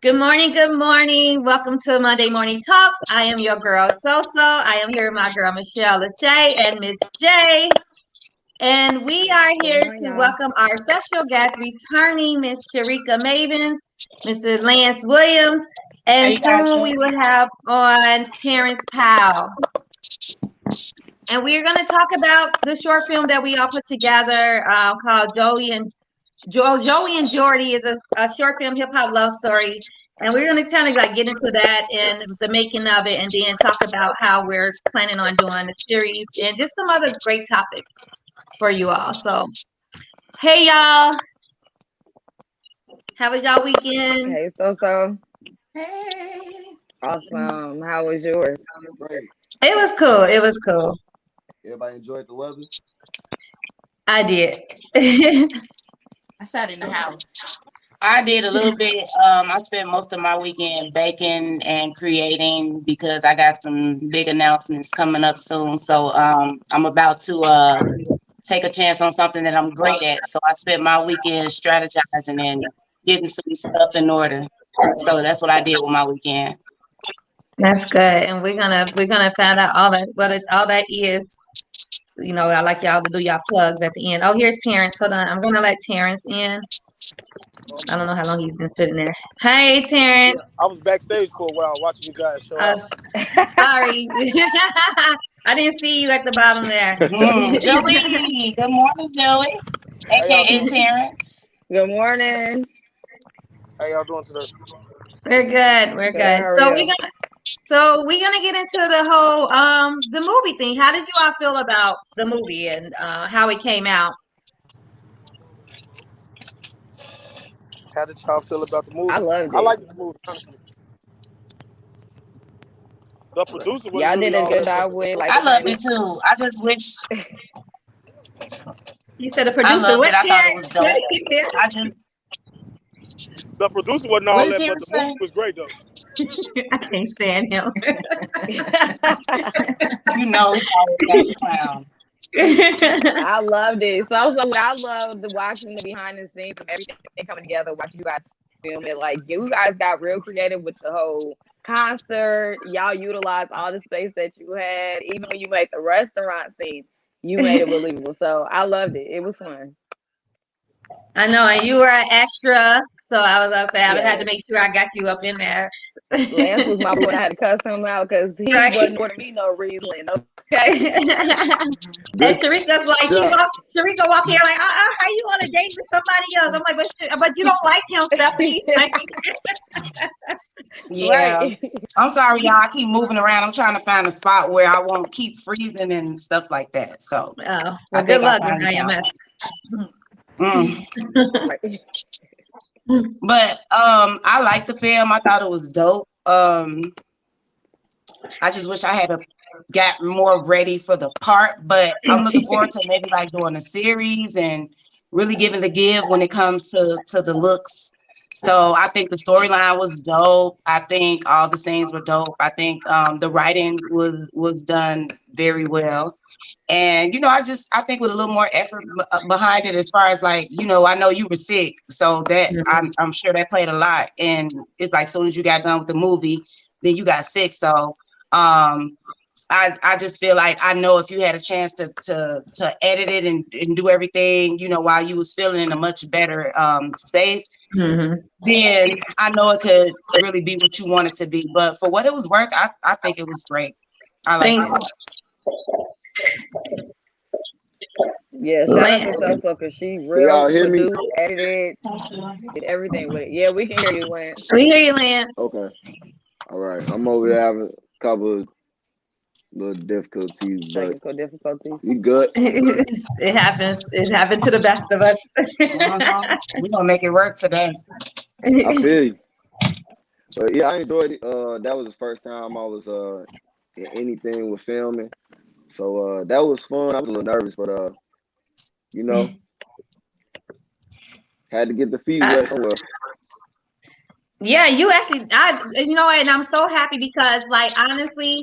Good morning, good morning. Welcome to Monday Morning Talks. I am your girl Soso. I am here with my girl Michelle Lachey and Miss J. And we are Good here morning, to y'all. welcome our special guest returning, Miss Sharika Mabins, Mr. Lance Williams, How and you guys soon we doing? will have on Terrance Powell. And we're going to talk about the short film that we all put together called Joey and Jordi is a short film hip hop love story, and we're gonna kind of like get into that and the making of it, and then talk about how we're planning on doing the series and just some other great topics for you all. So, hey y'all, how was y'all weekend? Hey, so Hey. awesome. How was yours? Great. It was cool. It was cool. Everybody enjoyed the weather. I did. I sat in the house. I did a little bit. I spent most of my weekend baking and creating because I got some big announcements coming up soon. So I'm about to take a chance on something that I'm great at. So I spent my weekend strategizing and getting some stuff in order. So that's what I did with my weekend. That's good, and we're gonna find out all that is. You know, I like y'all to do y'all plugs at the end. Oh, here's Terrance. Hold on, I'm gonna let Terrance in. I don't know how long he's been sitting there. Hey, Yeah, Terrance. I was backstage for a while watching you guys show Uh, out. sorry, I didn't see you at the bottom there. Joey, good morning, Joey, How y'all aka doing? Terrance. Good morning. How y'all doing today? We're good. We're Good. How good. are you? We're gonna get into the whole the movie thing. How did you all feel about the movie and how it came out? How did y'all feel about the I movie? loved I it. liked the movie, honestly. The producer wasn't Y'all really did a all good that, but job the with like I the loved it premise. too. I just wish You said the I producer. loved What it. I thought it was Terrance? What dope. did he say? I just the producer wasn't what all did that, but the Terrance say? movie was great though. I can't stand him. You know, he always got the clown. I loved it. I loved watching the behind the scenes of everything coming together, watching you guys film it. Like you guys got real creative with the whole concert. Y'all utilized all the space that you had. Even when you made the restaurant scene, you made it believable. So I loved it. It was fun. I know, and you were an extra, so I was up there. I had to Yes. make sure I got you up in there. Lance was my boy. I had to cuss him out because he Right. wasn't ordering me no Riesling. Okay. And Good Sharika's like, job. Sharika walk here like, how you on a date with somebody else? I'm like, but you don't like him, Stephanie. Like, Yeah. Right. I'm sorry, y'all. I keep moving around. I'm trying to find a spot where I won't keep freezing and stuff like that. So oh, I well, good think I luck with finally found IMS. it. Mm. Right. But I liked the film. I thought it was dope. I just wish I had got more ready for the part, but I'm looking forward to maybe like doing a series and really giving the give when it comes to the looks. So I think the storyline was dope. I think all the scenes were dope. I think the writing was done very well. And I think with a little more effort behind it, as far as like, I know you were sick, so that I'm sure that played a lot. And it's like, soon as you got done with the movie, then you got sick. So um, I just feel like, I know if you had a chance to edit it and do everything, while you was feeling in a much better space, Mm-hmm. then I know it could really be what you want it to be. But for what it was worth, I think it was great. I liked Thank it. Yeah, shout out to Lance. Soso because she Can real y'all hear me? produced, edited, did everything with it. Yeah, we can hear you, Lance. We hear you, Lance. Okay. All right. I'm over there having a couple of little difficulties, but Technical difficulties. we good. It happens. It happened to the best of us. We're gonna make it work today. I feel you. But yeah, I enjoyed it. That was the first time I was in anything with filming. So that was fun. I was a little nervous, but you know, had to get the feet Uh, wet somewhere. yeah, and I'm so happy because, like, honestly,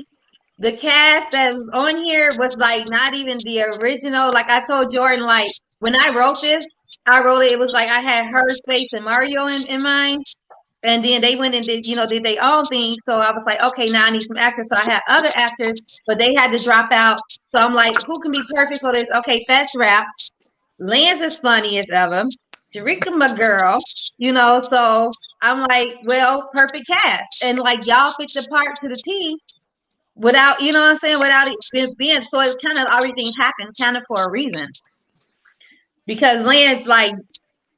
the cast that was on here was like not even the original. Like I told Jordan, like when I wrote this, I wrote it. It was like I had her, Space, and Mario in mind. And then they went and did their own thing. So I was like, okay, now I need some actors. So I had other actors, but they had to drop out. So I'm like, who can be perfect for this? Okay, Fast Rap. Lance is funny as ever. Sharika, my girl, so I'm like, well, perfect cast. And like y'all fit the part to the T without, you know what I'm saying, without it being, so it kind of everything happened kind of for a reason. Because Lance, like,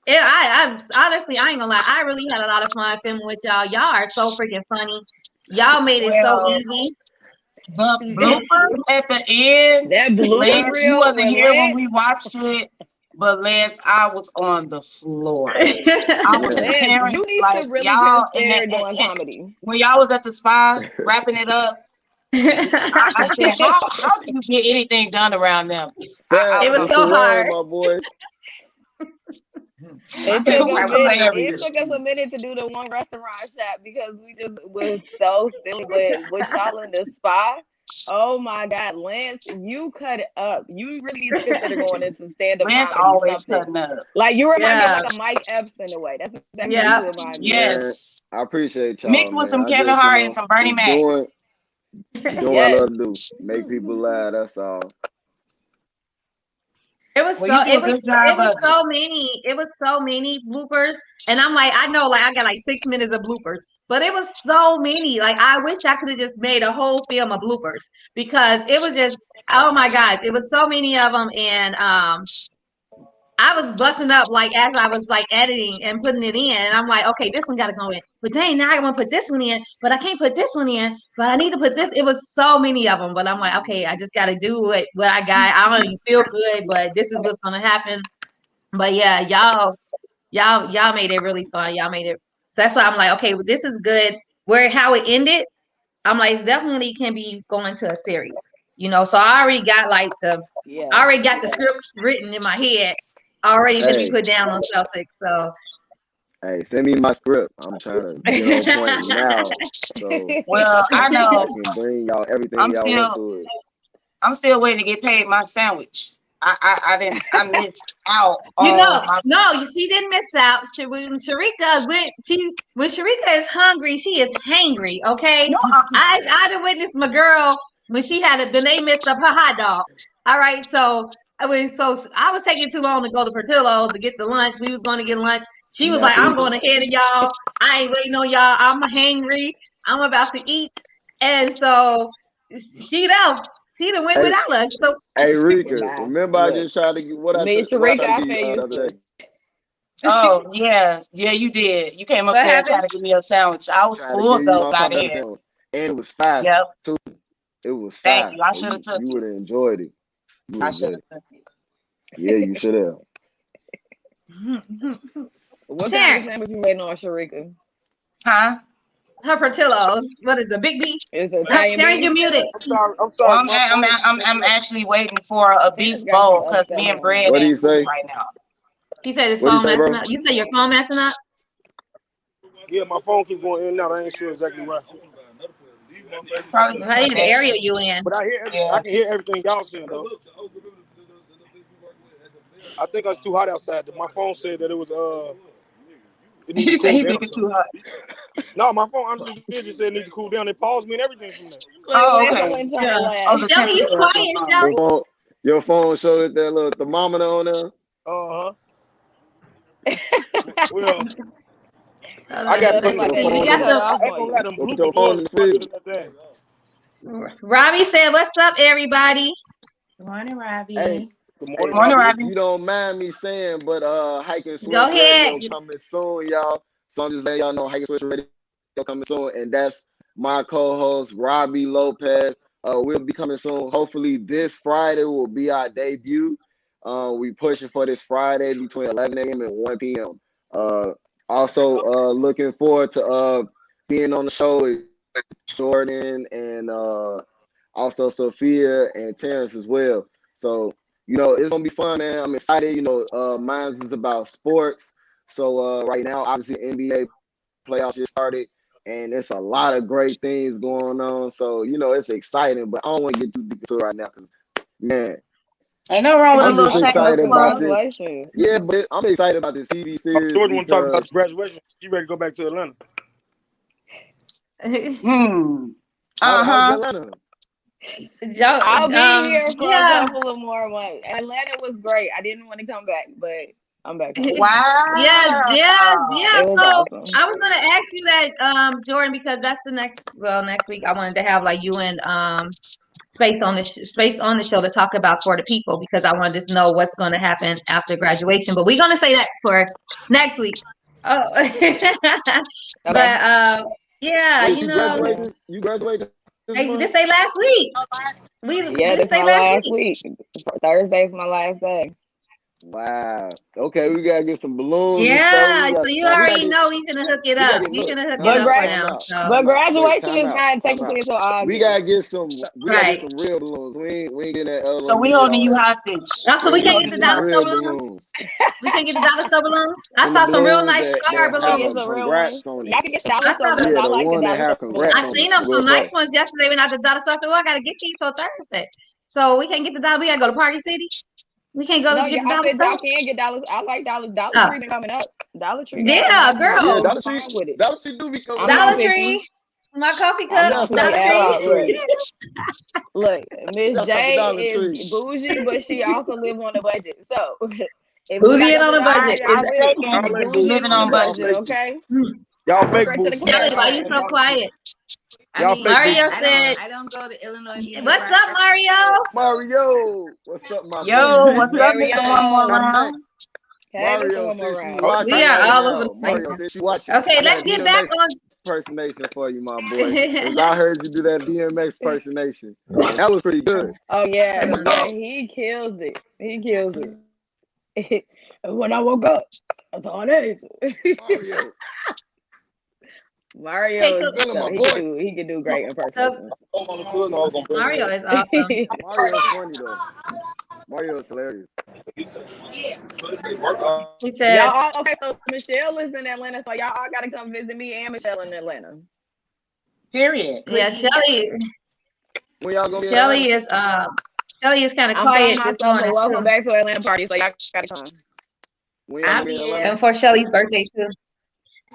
I honestly, I ain't gonna lie, I really had a lot of fun filming with y'all. Y'all are so freaking funny. Y'all made it so easy. The bloopers at the end, That blooper Lance, you reel wasn't with here when Lance. we watched it, but Lance, I was on the floor. I was Lance, preparing, you need like to really y'all, consider doing comedy. when y'all was at the spa wrapping it up, I said, how do you get anything done around them? It was so hard. my boy. It took us a minute to do the one restaurant shot because we just was so silly. But with y'all in the spa, oh my God, Lance, you cut it up. You really need to consider going into stand-up Lance comedy. always cutting up. Like you remind me of like a Mike Epps in a way. That's exactly what you remind me. Yes. Man, I appreciate y'all. Mixed with some Kevin Hart and some Bernie Mac. Doing what I love to do. Make people laugh, that's all. It was so many bloopers. And I'm like, I know, like I got like 6 minutes of bloopers, but it was so many. Like I wish I could have just made a whole film of bloopers because it was just, oh my gosh, it was so many of them. And I was busting up like as I was like editing and putting it in, and I'm like, okay, this one got to go in. But dang, now I want to put this one in, but I can't put this one in. But I need to put this. It was so many of them, but I'm like, okay, I just got to do what I got. I don't even feel good, but this is what's gonna happen. But yeah, y'all made it really fun. Y'all made it. So that's why I'm like, okay, well, this is good. How it ended, I'm like, it's definitely can be going to a series. So I already got like I already got the scripts written in my head. Already to be put down on Celtics, so. Hey, send me my script. I'm trying to get on point now. So, well, I know. I can bring y'all everything y'all want to it. I'm still waiting to get paid my sandwich. I missed out. She didn't miss out. When Sharika is hungry, she is hangry. Okay, no, I done witnessed my girl when they messed up her hot dog. All right, so I was taking too long to go to Portillo's to get the lunch. We was going to get lunch. She was like, I'm going ahead of y'all. I ain't waiting on y'all. I'm hangry. I'm about to eat. And so she done went without us. So hey Rika, remember I just tried to get what I tried to get you the other day. Oh yeah, you did. You came up there trying to give me a sandwich. I was full though by then. And it was fast too. It was fast. Thank you. I should have took it. You would have enjoyed it. I should have took it. Yeah, you should have. What kind of sandwich you made on Sharika? Huh? Her Portillo's. What is the Big B? It's Italian beef. You're muted. I'm sorry. Well, I'm actually waiting for a beef bowl because me and Brad what do you say right now. He said his phone messing up. You said your phone messing up? Yeah, my phone keeps going in and out. I ain't sure exactly why. Probably I need the area you in. But I can hear everything y'all saying though. I think it's too hot outside. My phone said that it was He said he think it's too hot. No, my phone honestly just said it needs to cool down. It paused me and everything from there. Oh, okay. Shelly, you quiet, Shelly. Your phone showed that little thermometer on there. Well, I got Robbie said, "What's up, everybody?" Good morning, Robbie. Hey, good morning, Robbie. You don't mind me saying, but Hiking Switch Go ahead. Radio coming soon, y'all. So I'm just letting y'all know Hiking Switch Radio coming soon, and that's my co-host Robbie Lopez. We'll be coming soon. Hopefully, this Friday will be our debut. We pushing for this Friday between 11 a.m. and 1 p.m. Also, looking forward to being on the show with Jordan and also Sophia and Terrance as well. So, it's going to be fun, man. I'm excited. Mine is about sports. So, right now, obviously, NBA playoffs just started, and it's a lot of great things going on. So, it's exciting, but I don't want to get too deep into it right now because, man. Ain't no wrong with a little excited about this. Yeah, but I'm excited about this TV series. Jordan want to talk about the graduation. She ready to go back to Atlanta. Uh-huh. How's Atlanta? I'll be here for a yeah. couple of more months. Atlanta was great. I didn't want to come back, but I'm back home. Yes, yeah. It was So awesome. I was gonna ask you that, Jordan, because that's the next week I wanted to have like you and Space on the show to talk about for the people, because I wanted to know what's going to happen after graduation. But we're gonna say that for next week. Oh, but Okay. yeah, Wait, you know, you graduated this hey, month? this ain't last week. Yeah, This this my ain't last last week. week. Thursday's my last day. Wow. Okay, we gotta get some balloons and stuff. Yeah, so you We gotta already get know we finna hook it we up. gotta get We look. finna hook it But up for gra- them. Out. So but Wait, graduation time is out. not technically until We August. gotta get some right. real balloons. We ain't getting that So we aluminum and holding all you that. hostage. Also, We we We can't need get holding the you dollar some store real hostage. balloons. balloons. We can't get the dollar store balloons. I Some of saw the some real balloons nice star We can have get a balloons. some real ones. congrats on it. Y'all can get the dollar I store saw the balloons. Yeah, I the like the one that dollar have store balloons. I congrats on seen it them will some nice pop. ones yesterday when I was at the dollar store. I said, "Well, I gotta get these for Thursday." So we can't get the dollar. We gotta go to Party City. We can't go No, get yeah, the I dollar said store. y'all can get dollars. I like dollars. Dollar Oh, Tree been coming up. Dollar Tree been coming yeah, up. Yeah, girl. I'm fine with it. Dollar Tree do be coming I'm up. not Dollar picky. Tree. My coffee I'm cup. not Yeah, shout picky Dollar out to at Dollar all. Tree. Tree. Look, Miss Shout out to J Dollar is Tree. bougie, but she also live on a budget. So if we Bougie gotta and go on to a the budget. I opposite, Exactly. second Y'all ain't bougie bougie. and living on a on Y'all budget. budget. fake. Okay, Y'all go fake straight to the bougie. Shelly, cash why you line. so quiet? I Y'all mean, fake bougie. Mario I said, don't go to Illinois Music "What's up, Friday, Mario?" but Mario, what's up, my Yo, baby? what's up, Mr. One More Mario, Round? hey, Mr. Mario One More said she Round. Oh, We watching are right all over the now. place. Mario said she watching. Okay, I got let's a get back DMX impersonation for you, my boy. Cause on. I heard you do that DMX impersonation, and that was pretty good. Oh yeah, Come on. yeah, he kills it. He kills it. When I woke up, I saw an angel. Mario, Okay, Mario so is feeling my he boy. can do great impersonations. Mario is awesome. Mario is funny though. Mario is hilarious. He said, Y'all all, okay, so Michelle is in Atlanta, so y'all all gotta come visit me and Michelle in Atlanta. Period. "Yeah, Shelly, When y'all gonna be in Shelly Atlanta? is Shelly is kind of I'm throwing quiet this myself a morning welcome too, back to Atlanta party, so y'all gotta come. When y'all I'll gonna be be in there. Atlanta? and for Shelly's birthday too.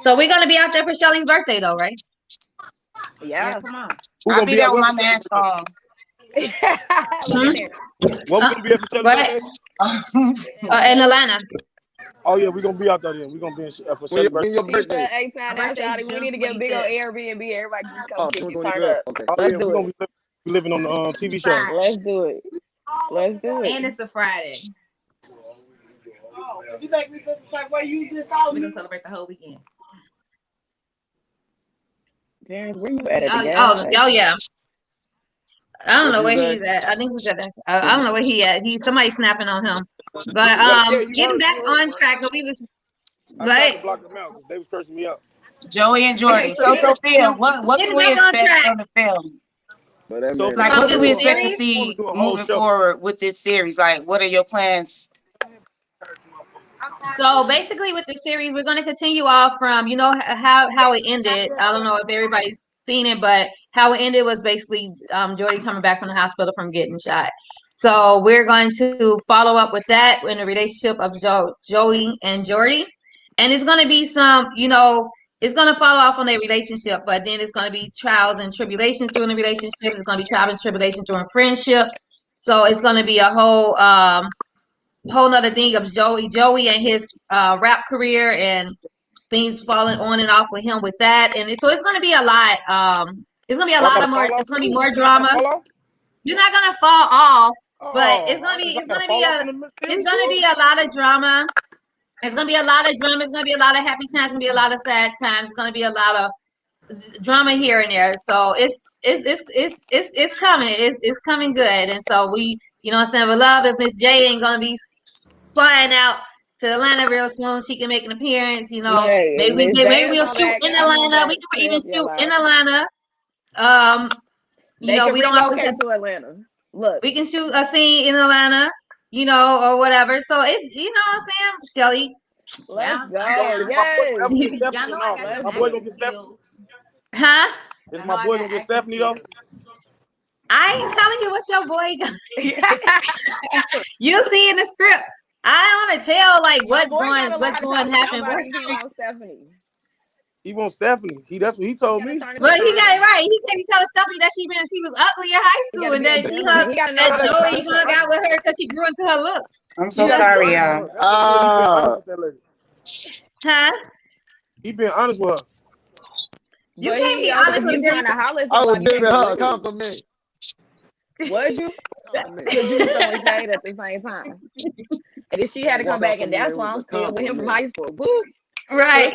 So we're gonna be out there for Shelly's birthday though, right? Yeah, Yeah. come on. Who I'll gonna be be there at with what my for Shelly's mask birthday? on. Look Hmm? at there. What we gonna be at for Shelly's What? birthday? In Atlanta. Oh yeah, we gonna be out there then. We gonna be for When, Shelly's birthday. your Get birthday? that eight My time out, birthday's Shawty. We June need to get a big old 25th. Airbnb. Everybody can come Oh, kick June it, turn 25th. up. Okay. Oh Let's yeah, do we gonna it. be living on the TV show. Friday. Let's do it. Let's do And it. it's a Friday. You make me feel some type of way. You just We're told gonna me. celebrate the whole weekend. Terrance, where you at the Oh, gas oh, oh station? yeah. I don't What know you where say? he's at. I think he's at that. I don't know where he at. He's somebody snapping on him. But Yeah, you getting heard back him, on right? track. We was I tried but to block them out because they was cursing me out. Joey and okay. Jordi. So So Sophia, what getting can we back on expect track from the film? But that So man if is Like, you from what want can to the we do a expect to whole, series. see a whole moving show. forward with this series? Like, what are your plans? So basically, with the series, we're going to continue off from how it ended. I don't know if everybody's seen it, but how it ended was basically Jordi coming back from the hospital from getting shot. So we're going to follow up with that in the relationship of Joey and Jordi, and it's going to be it's going to follow off on their relationship, but then it's going to be trials and tribulations during the relationship. It's going to be trials and tribulations during friendships. So it's going to be a whole nother thing of Joey and his rap career and things falling on and off with him with that. And so it's going to be a lot. It's going to be a Oh, I lot gotta of more. fall off It's going to be too. more I gotta drama. fall off. You're not going to fall off, but Oh, I gotta fall off in the it's series going to too. be a lot of drama. It's going to be a lot of drama. It's going to be a lot of happy times. It's going to be a lot of sad times. It's going to be a lot of drama here and there. So it's coming. It's coming good. And so what I'm saying, but love if Miss J ain't gonna be flying out to Atlanta real soon, she can make an appearance. Hey, if Miss Maybe J is we'll on shoot back, in I want Atlanta. We that can to even help y'all shoot in out. Atlanta. Um, They can we don't always have relocate to Atlanta. Look, we can shoot a scene in Atlanta, or whatever. So what I'm saying, Shelly. let's Yeah, I'm So go. down. is my boy Yes. ever get Y'all Stephanie or know I no? got Let's them My boy go. gonna acting get Stephanie. skills. Huh? Is Y'all know my I boy got gonna get acting Stephanie though? skills. I ain't telling you what your boy got. You see in the script. I don't want to tell like My what's boy going gotta learn what's how to going talk to to happen. somebody if he wants Stephanie. He wants Stephanie. That's what he told me. Well, he got it right. He said he told Stephanie that she was ugly in high school, and that Joey hung out with her because she grew into her looks. I'm so sorry, y'all. He been honest with that lady. Huh? He been honest with her. You can't be honest with trying to holler. I was giving her a compliment. Was you? Because you was throwing shade at the same time. And then she had to come back, and that's why I'm still with him from high school. Woo. Right.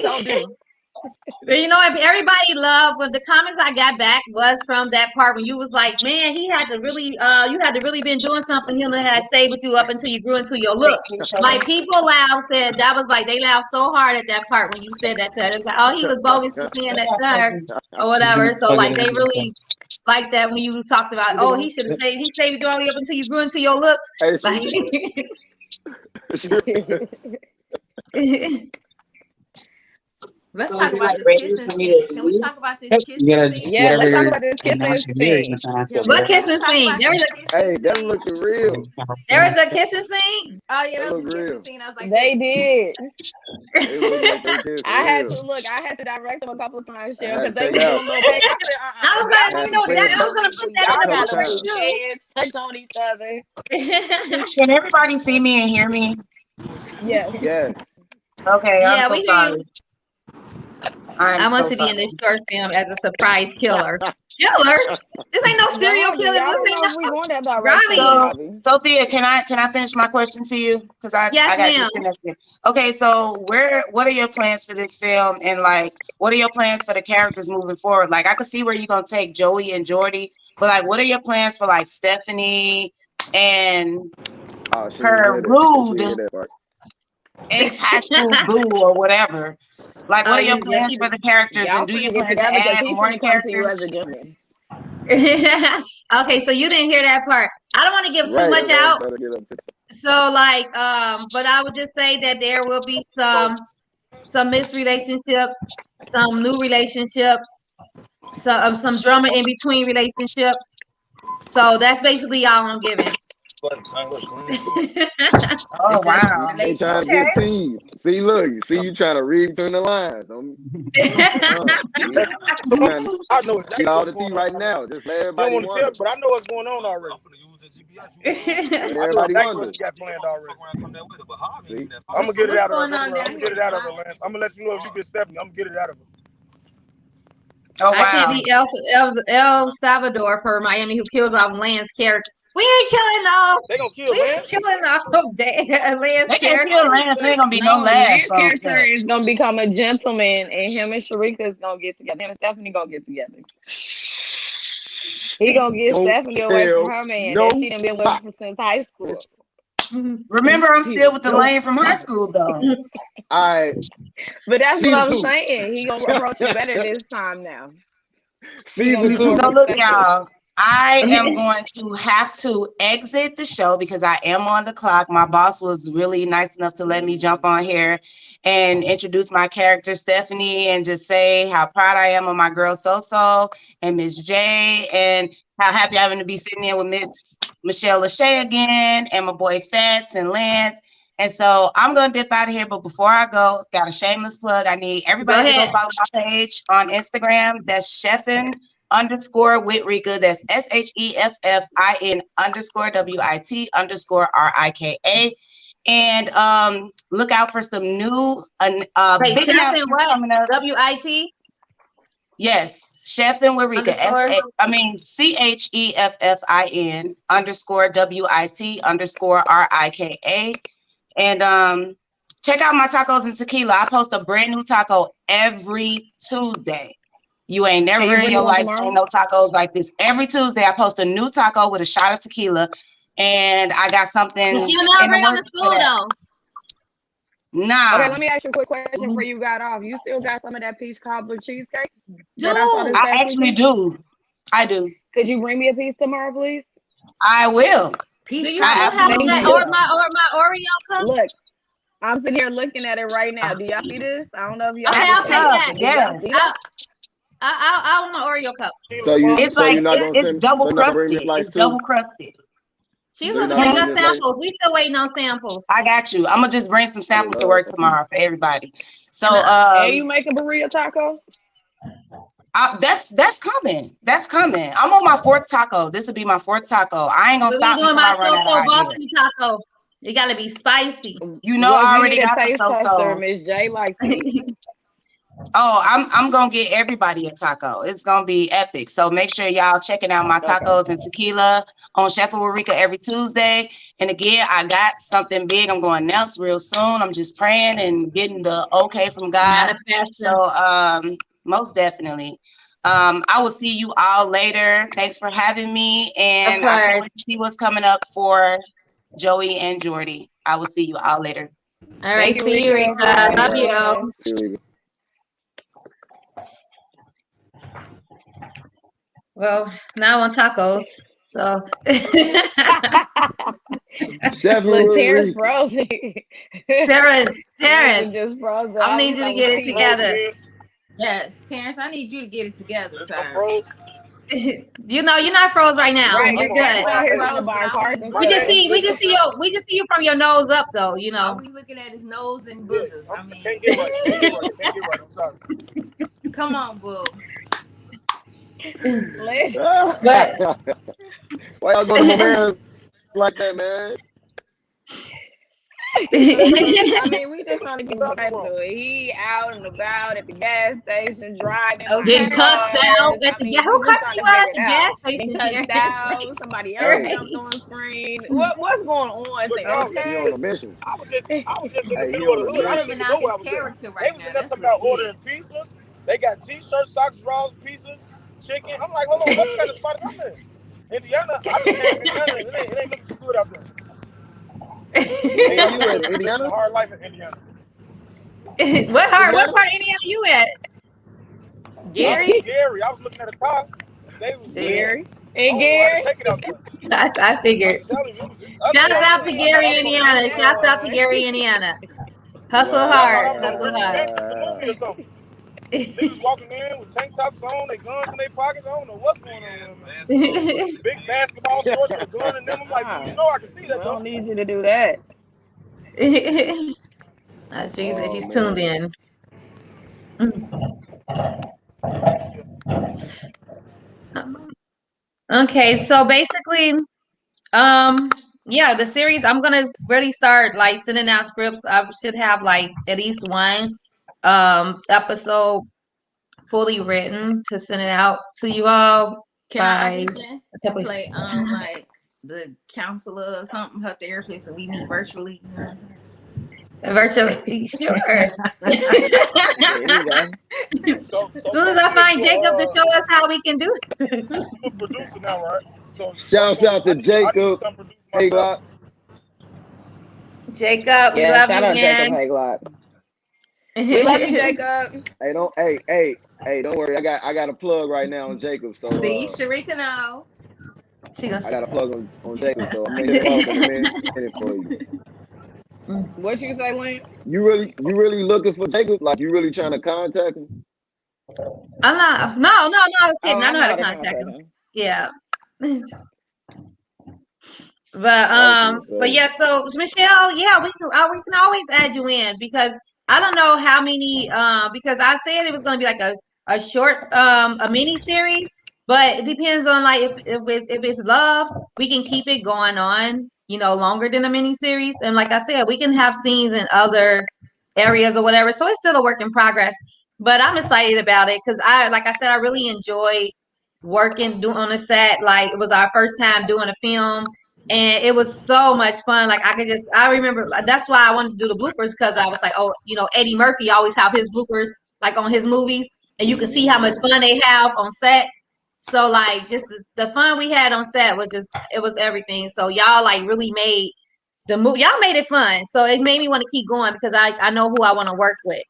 You know, everybody loved when the comments I got back was from that part when you was like, man, he had to really, you had to really been doing something. Him that had stayed with you up until you grew into your looks. Like people said that was like they laughed so hard at that part when you said that to her. It was like, oh, he was bogus for saying that to her or whatever. So like they really like that when you talked about, oh, he should have stayed. He stayed with you all the way up until you grew into your looks. Like, let's talk about this kissing scene. Can we talk about this kissing scene? Yeah, let's talk about this kissing scene. What kissing scene? Hey, that looked real. There was a kissing scene. Oh yeah, that was a kissing scene. I was like, they did. I had to direct them a couple of times, because they were I was gonna put that in the touch on each other. Can everybody see me and hear me? Yes. Okay, I'm so sorry. I want to be in this short film as a surprise killer. Killer? This ain't no serial killer. Sophia, can I finish my question to you? Because I got disconnected. Okay, so what are your plans for this film, and like what are your plans for the characters moving forward? Like I could see where you're gonna take Joey and Jordi, but like what are your plans for like Stephanie and her rude ex-high school boo or whatever? Like, what are your plans for the characters, and do you plan to add more characters? Okay, so you didn't hear that part. I don't want to give too much out. So, like, but I would just say that there will be some mixed relationships, some new relationships, some drama in between relationships. So that's basically all I'm giving. Oh wow! They trying to get teased. See, look, you trying to read between the lines. I know exactly all the tea right now. Just let everybody. Don't want to tell, but I know what's going on already. Everybody wonders. Got planned already. I'm gonna get it out of her. I'm gonna get it out of her, Lance. I'm gonna let you know if you get Stephanie. I'm gonna get it out of her. Oh wow! I can't be El Salvador for Miami who kills off Lance character. We ain't killing off. They gonna kill Lance. We ain't killing off Lance they character. Kill Lance. There ain't gonna be no Lance. Lance character is gonna become a gentleman, and him and Sharika is gonna get together. Him and Stephanie gonna get together. He gonna get Stephanie away from her man that she done been with since high school. Remember, I'm still with the lane from high school, though. All right. But that's what I'm saying. He gonna approach you better this time now. Season 2. So look, y'all. I am going to have to exit the show because I am on the clock. My boss was really nice enough to let me jump on here and introduce my character, Stephanie, and just say how proud I am of my girl, So and Miss J, and how happy I'm going to be sitting here with Miss Michelle Lachey again, and my boy Fats and Lance. And so I'm going to dip out of here. But before I go, got a shameless plug. I need everybody to go follow my page on Instagram. That's Cheffin_with_Rika. That's SHEFFIN_WIT_RIKA. And look out for some new big announcements coming up. WIT? Yes, Cheffin with Rika. CHEFFIN_WIT_RIKA. And check out my tacos and tequila. I post a brand new taco every Tuesday. You ain't never in your life seen no tacos like this. Every Tuesday, I post a new taco with a shot of tequila, and I got something. But you never bring them to school though. Nah. Okay, let me ask you a quick question before you got off. You still got some of that peach cobbler cheesecake? I actually do. I do. Could you bring me a piece tomorrow, please? I will. Do you have that or my Oreo cup? Look, I'm sitting here looking at it right now. Do y'all see this? I don't know if y'all. Okay, I'll take that. Yes. I want my Oreo cup. It's double crusted. It's double crusted. She's supposed to bring us samples. We still waiting on samples. I got you. I'm gonna just bring some samples to work tomorrow for everybody. So and you make a burrito taco? That's coming. That's coming. I'm on my 4th taco. This will be my 4th taco. I ain't gonna stop doing until my I run out of ideas. Boston taco. It gotta be spicy. You know, I already you got taste the tester. Miss J likes it. Oh, I'm gonna get everybody a taco. It's gonna be epic. So make sure y'all checking out my tacos and tequila on Chef with Rika every Tuesday. And again, I got something big I'm going to announce real soon. I'm just praying and getting the okay from God. So most definitely. I will see you all later. Thanks for having me. And I can't wait to see what's coming up for Joey and Jordi. I will see you all later. All right, see you, Rika. Love you. Well, now on tacos. So look, Terrance frozen. Terrance, just froze I need you to get it together. Yes, Terrance, I need you to get it together, sir. You know, you're not froze right now. Right, you're good. We just see you from your nose up, though. You know. All we looking at his nose and boogers. I mean, can't get right. I'm sorry. Come on, boo. But why y'all going to my man like that, man? I mean, we just trying to get back to it. He out and about at the gas station driving. Getting cussed out. Who cussed you out at the gas station? Cussed out. Somebody else jumped on the screen. What's going on? He on a mission. I was just in the middle of the hood. I didn't even know where I was going. They was in there talking about ordering pizzas. They got t-shirts, socks, drawers, pizzas, chicken. I'm like, hold on, what kind of spot am I in? Indiana. I just came to Indiana. It ain't looking too good out there. Indiana? Hard life in Indiana. What part of Indiana you at? Gary? Gary. I was looking at a car. They was Gary. And Gary. Take it out there. I figured. Shouts out to Gary, Indiana. Shouts out to Gary, Indiana. Hustle hard. Hustle hard. Niggas walking in with tank tops on, they guns in their pockets. I don't know what's going on, man. Big basketball shorts with a gun in them. I'm like, you know, I can see that. I don't need you to do that. She's tuned in. Okay, so basically, yeah, the series, I'm gonna really start like sending out scripts. I should have like at least one episode fully written to send it out to you all. Can I audition and play like the counselor or something, her therapist, and we meet virtually? Virtually, sure. As soon as I find Jacob to show us how we can do it. You're a producer now, right? So shouts out to Jacob. Hey, Glock. Jacob, we love you, man. Jacob, hey, Glock. We love you, Jacob. Hey, don't worry. I got a plug right now on Jacob. So see, Sharika now. I got a plug on Jacob, so I'm gonna hit him up in a minute for you. What you say, Wayne? You really looking for Jacob? Like you really trying to contact him? I'm not. No. I was kidding. I know how to contact him. Yeah. But yeah. So Michelle, yeah, we can always add you in because I don't know how many. Because I said it was going to be like a short a mini series, but it depends on like if it's love, we can keep it going on, you know, longer than a mini series. And like I said, we can have scenes in other areas or whatever. So it's still a work in progress. But I'm excited about it because like I said, I really enjoy working on the set. Like it was our first time doing a film. And it was so much fun. Like I remember that's why I wanted to do the bloopers because I was like, oh, you know, Eddie Murphy always have his bloopers like on his movies, and you can see how much fun they have on set. So like just the fun we had on set was it was everything. So y'all like really made the movie. Y'all made it fun. So it made me want to keep going because I know who I want to work with.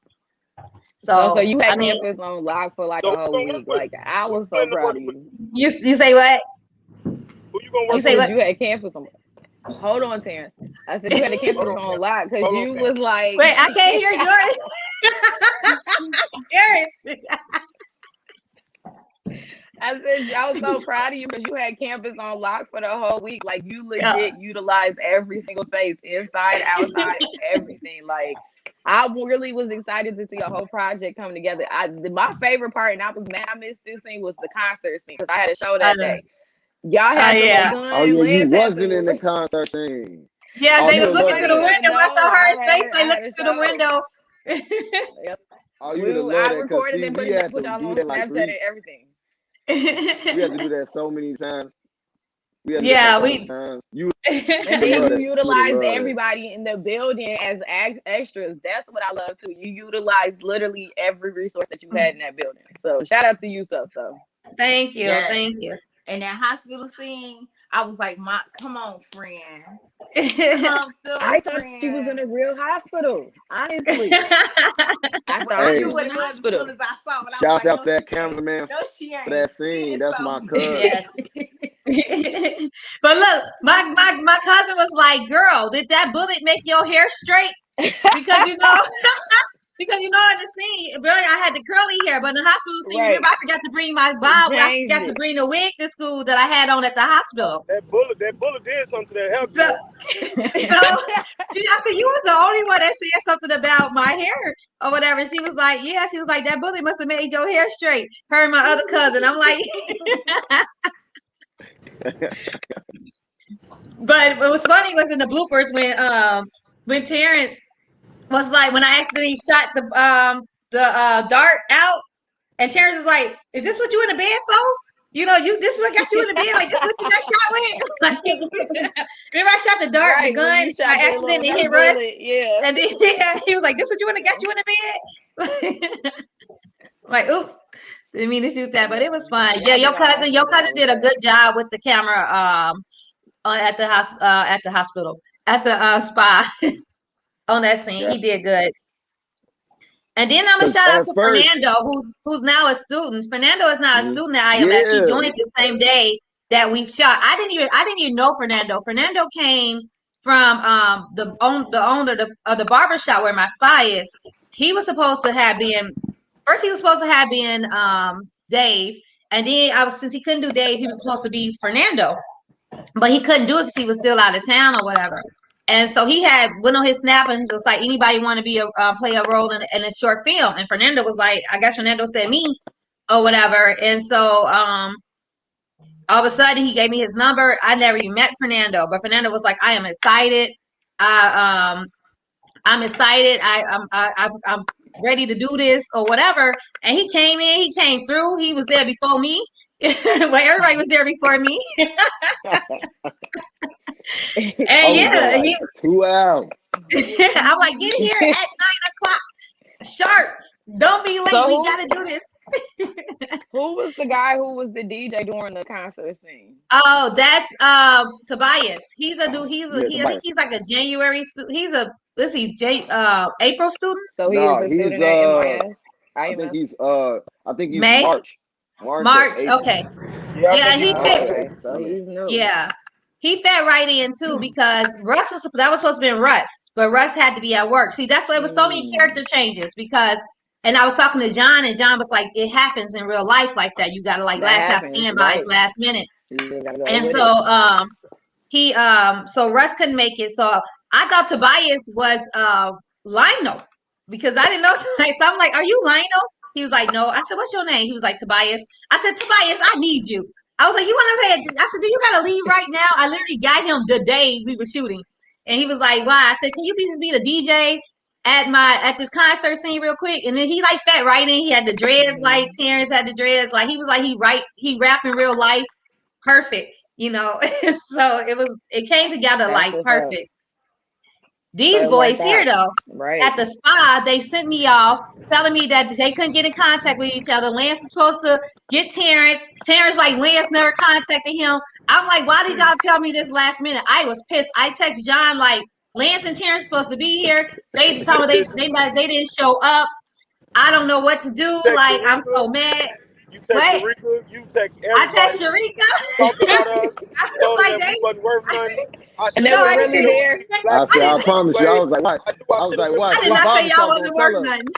So you had campus on lock for like a whole week. Like I was so proud of you. You say what? Who you gonna work with? You had campus on. Hold on, Terrance. I said you had the campus on lock because you was like. Wait, I can't hear yours. I said I was so proud of you because you had campus on lock for the whole week. Like you legit utilized every single space, inside, outside, everything. Like I really was excited to see a whole project come together. My favorite part, and I was mad I missed this scene, was the concert scene because I had a show that day. Y'all had the yeah. gun. Oh yeah, you Lance had wasn't in the the. concert scene. Yeah, Oh, they you was would looking love through the that. window. I No, saw her face, I like had looking a through the show. window. Yep. Oh, you would have loved I that because recorded see, and we had put to y'all do on that like Snapchat and everything. we had to do that so many times. We had to do that Yeah, so many we. times. You And would then love you that. You would have utilized loved that. everybody in the building as extras. That's what I love too. You utilized literally every resource that you had in that building. So shout out to you, so. Thank you, Yes. thank you. And that hospital scene, I was like, come on, friend. Come through, I thought friend. she was in a real hospital. Honestly, I thought I she knew was what in it a was hospital. as soon as I saw it. I Shouts was like, out to that cameraman no, she ain't. for that scene. That's my cousin. Yes. But look, my cousin was like, "Girl, did that bullet make your hair straight?" Because because in the scene, really, I had the curly hair, but in the hospital scene, Right. remember, I forgot to bring my bob. I Changed forgot to it. bring the wig to school that I had on at the hospital. That bullet did something to that hair. So, I said, "You was the only one that said something about my hair or whatever." She was like, "Yeah." She was like, "That bullet must have made your hair straight." Her and my other cousin. I'm like, but what was funny was in the bloopers when Terrance was like, when I accidentally shot the dart out, and Terrance was like, "Is this what you in the bed for? This is what got you in the bed? Like, this is what you got shot with?" Like, remember I shot the dart, Right, the when gun, you shot I that accidentally little hit Russ, bullet, yeah. and then he was like, "This what you got you in the bed?" Like, oops, didn't mean to shoot that, but it was fun. Yeah, your cousin did a good job with the camera at the hospital at the spa on that scene. Yeah. He did good. And then I'm gonna 'Cause shout out at to first, Fernando, who's now a student. Fernando is now a mhm, student at IMS. He yeah, joined the same day that we shot. I didn't even know Fernando. Fernando came from the owner of the barber shop where my spy is. He was supposed to have been first. He was supposed to have been Dave, and then since he couldn't do Dave, he was supposed to be Fernando, but he couldn't do it because he was still out of town or whatever. And so he went on his snap and was like, "Anybody want to be play a role in a short film?" And Fernando was like, I guess Fernando said me or whatever. And so all of a sudden he gave me his number. I never even met Fernando, but Fernando was like, "I am excited. I'm excited. I'm ready to do this or whatever." And he came in. He came through. He was there before me. Well, everybody was there before me. And I was there yeah, like 2 hours. I'm like, "Get here at 9:00 sharp. Don't be late. So We gotta do this." who was the guy who was the DJ during the concert scene? Oh, that's Tobias. He's a dude. Yeah, I think Tobias. he's like a January. He's a let's see, April student. So he No, is a he's student at MIS. I think he's May, March or March. April. Okay, Yeah, I yeah, think he it's fit. Okay, so he's new. Yeah, he fit right in too because Russ was supposed to be Russ, but Russ had to be at work. See, that's why it was so many character changes because. And I was talking to John, and John was like, "It happens in real life like that. You gotta like That have happens, standbys right? last minute." You gotta go And with so it. he so Russ couldn't make it. So I thought Tobias was Lionel because I didn't know. So I'm like, "Are you Lionel?" He was like, "No." I said, "What's your name?" He was like, "Tobias." I said, "Tobias, I need you." I was like, "You want to pay?" I said, "Do you gotta leave right now?" I literally got him the day we were shooting, and he was like, "Why?" I said, "Can you please be the DJ at this concert scene real quick?" And then he like that right in. He had the dreads like Terrance had the dreads. Like he was like he rap in real life perfect. So it came together That's like what's up. perfect. So These it boys worked here out, though right? at the spa, they sent me off telling me that they couldn't get in contact with each other. Lance was supposed to get Terrance. Terrance like Lance never contacted him. I'm like, "Why did y'all tell me this last minute?" I was pissed. I texted John like, "Lance and Terrance supposed to be here. They told me they didn't show up. I don't know what to do. text Like, I'm Sharika. so mad." You text What? Sharika. You text I everybody. text Sharika. Talked about us. I was Told them like, that we "They." wasn't worth nothing. I And should they have No, was I been really didn't. killed. there. Black I I said, people I didn't. went promise you. I away. was like, watch. I knew I I was should have like, went watch. I to did This not Glock. say barber y'all shop gonna wasn't tell worth us. nothing.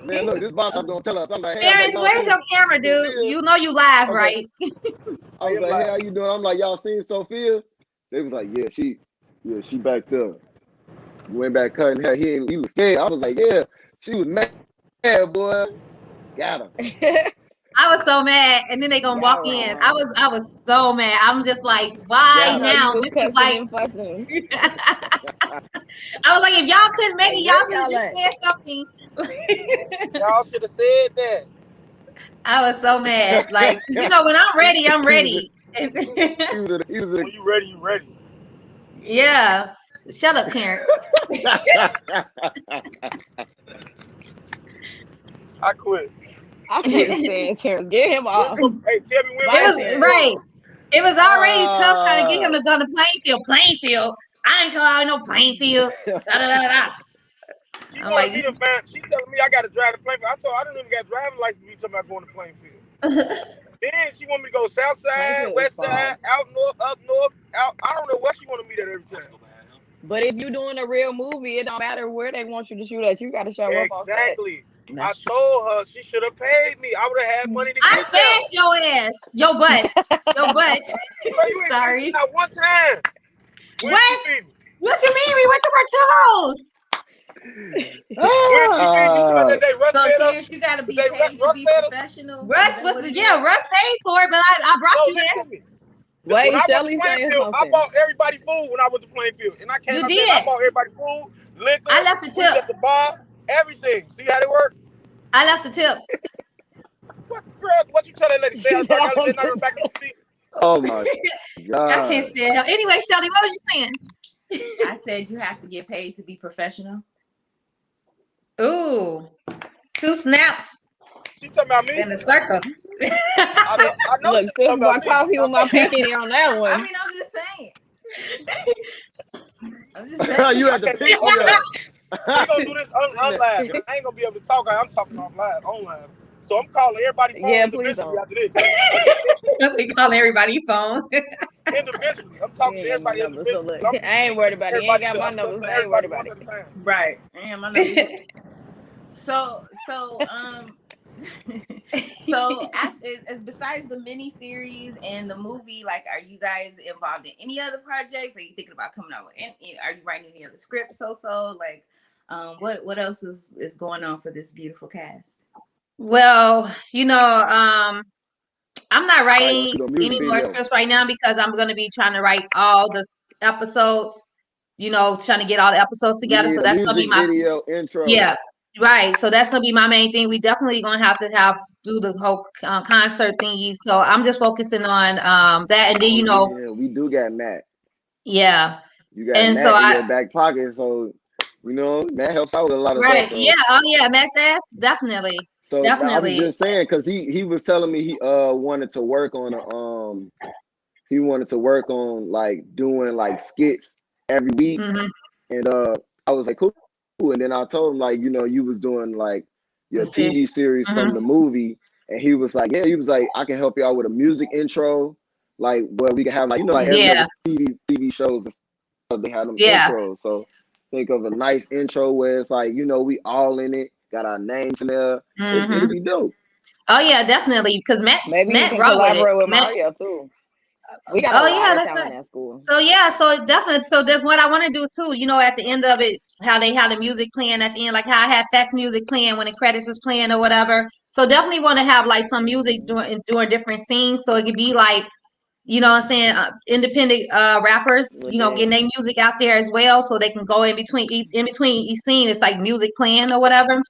Man, look, this barber shop gonna tell us. I'm like, hey, I was like, Terrance, y'all where's seen your camera, dude? Sophia? You know you live, I was like, right? I was like, hey, how you doing? I'm like, y'all seen Sophia? They was like, yeah, she back there. Went back cutting hair. He was scared. I was like, yeah. She was mad, boy. Got him. I was so mad, and then they gonna Y'all walk in. I wrong. was so mad. I'm just like, why You know you now? was This is cussing like, and fussing. I was like, if y'all couldn't make Like, it, where y'all should have y'all just at? said something. Y'all should have said that. I was so mad. Like, 'cause you know, when I'm ready, I'm He was ready. When you ready, you ready. Yeah. Shut up, Terrance. I quit. I can't stand Terrence. Get him off. Hey, tell me when It Bye, we was gonna Terrence. right. record. It was already tough trying to get him Ah. to go to Plainfield. Plainfield. I ain't come out no Plainfield. Da, da, da, da. She I'm wanted like, me to find. She telling me I got to drive to Plainfield. I told her I didn't even got a driving license to be talking about going to Plainfield. Then she want me to go south side, Plainfield is west far. side, out north, up north, out. I don't know what she wanted me at every time. But if you're doing a real movie, it don't matter where they want you to shoot at. You got to show up on set. Exactly. I That's told her she should have paid me. I would have had money to I get there. fed your ass. Your butt. Your butt. Bro, you ain't feed me Sorry. not one time. When did you What? feed me? What you mean? We went to Portillo's. When did she feed me? You talking about that Ah. day Russ so fed us? Terrence, you gotta The be day paid to Russ be fed us? professional. Is Russ that was what it yeah, is? Russ paid for it, but I brought No, you there. listen to me. When Wait, I went to Shelly saying Plainfield, I something. bought everybody food when I went to Plainfield. And I came You out there and I did. bought everybody food, liquor, I left the we was tip. at the bar, everything. See how they work? I left the tip. What girl, what you tell that lady? Stay out She of said, dark I alley, want that night to. on back in the seat. Oh my I can't God. stand him. Anyway, Shelly, what was you saying? I said you have to get paid to be professional. Ooh, 2 snaps She talking about me. in a circle. I know Look, she sis talking about bought me. coffee with my pinky on that I one. mean, I'm just saying. I'm just saying. You I had to can't do pick on me live. up. We gonna do this on live. I ain't gonna be able to talk. I'm talking on live. So I'm calling everybody phone Yeah, please individually don't. after this. That's what you call everybody phone. Individually. I'm You talking to ain't got my everybody number, so individually look, because I'm I ain't speaking worried this to about it. You ain't everybody got to my I'm number, saying so to I ain't worried everybody about once it. at a time. Right. And I know you. So so after besides the mini series and the movie, like, are you guys involved in any other projects? Are you thinking about coming out with any? Are you writing any other scripts? Like, what else is going on for this beautiful cast? Well, I'm not I ain't gonna writing shoot a music any more video. scripts right now because I'm going to be trying to write all the episodes, trying to get all the episodes We together. So need a that's going to be music my, video intro. yeah, right. So that's going to be my main thing. We definitely going to have do the whole concert thingy. So I'm just focusing on that. And then, Oh yeah, we do got Matt. yeah. You got And so Matt in your back pocket, so Matt helps out with a lot of stuff. right. So Yeah. Oh, yeah. Mass ass. Definitely. I was Definitely. just saying because he was telling me he wanted to work on he wanted to work on like doing like skits every week, Hmm. and I was like cool, and then I told him like you was doing like your Let's see. TV series Hmm. from the movie, and he was like he was like I can help you out with a music intro, like where we can have like like every Yeah. other TV shows and stuff, they have them Yeah. intros. So think of a nice intro where it's like we all in it, got our names in there. Hmm. It'll be dope. Oh yeah, definitely. Because Maybe you Matt can raw with it. collaborate with Matt. Mario too. We got a Oh lot yeah, of that's right. talent at school. So yeah, so definitely. So that's what I want to do too. At the end of it, how they had the music playing at the end, like how I had fast music playing when the credits was playing or whatever. So definitely want to have like some music Mm-hmm. during different scenes, so it could be like what I'm saying, independent rappers, With that. getting their music out there as well, so they can go in between each scene. It's like music playing or whatever.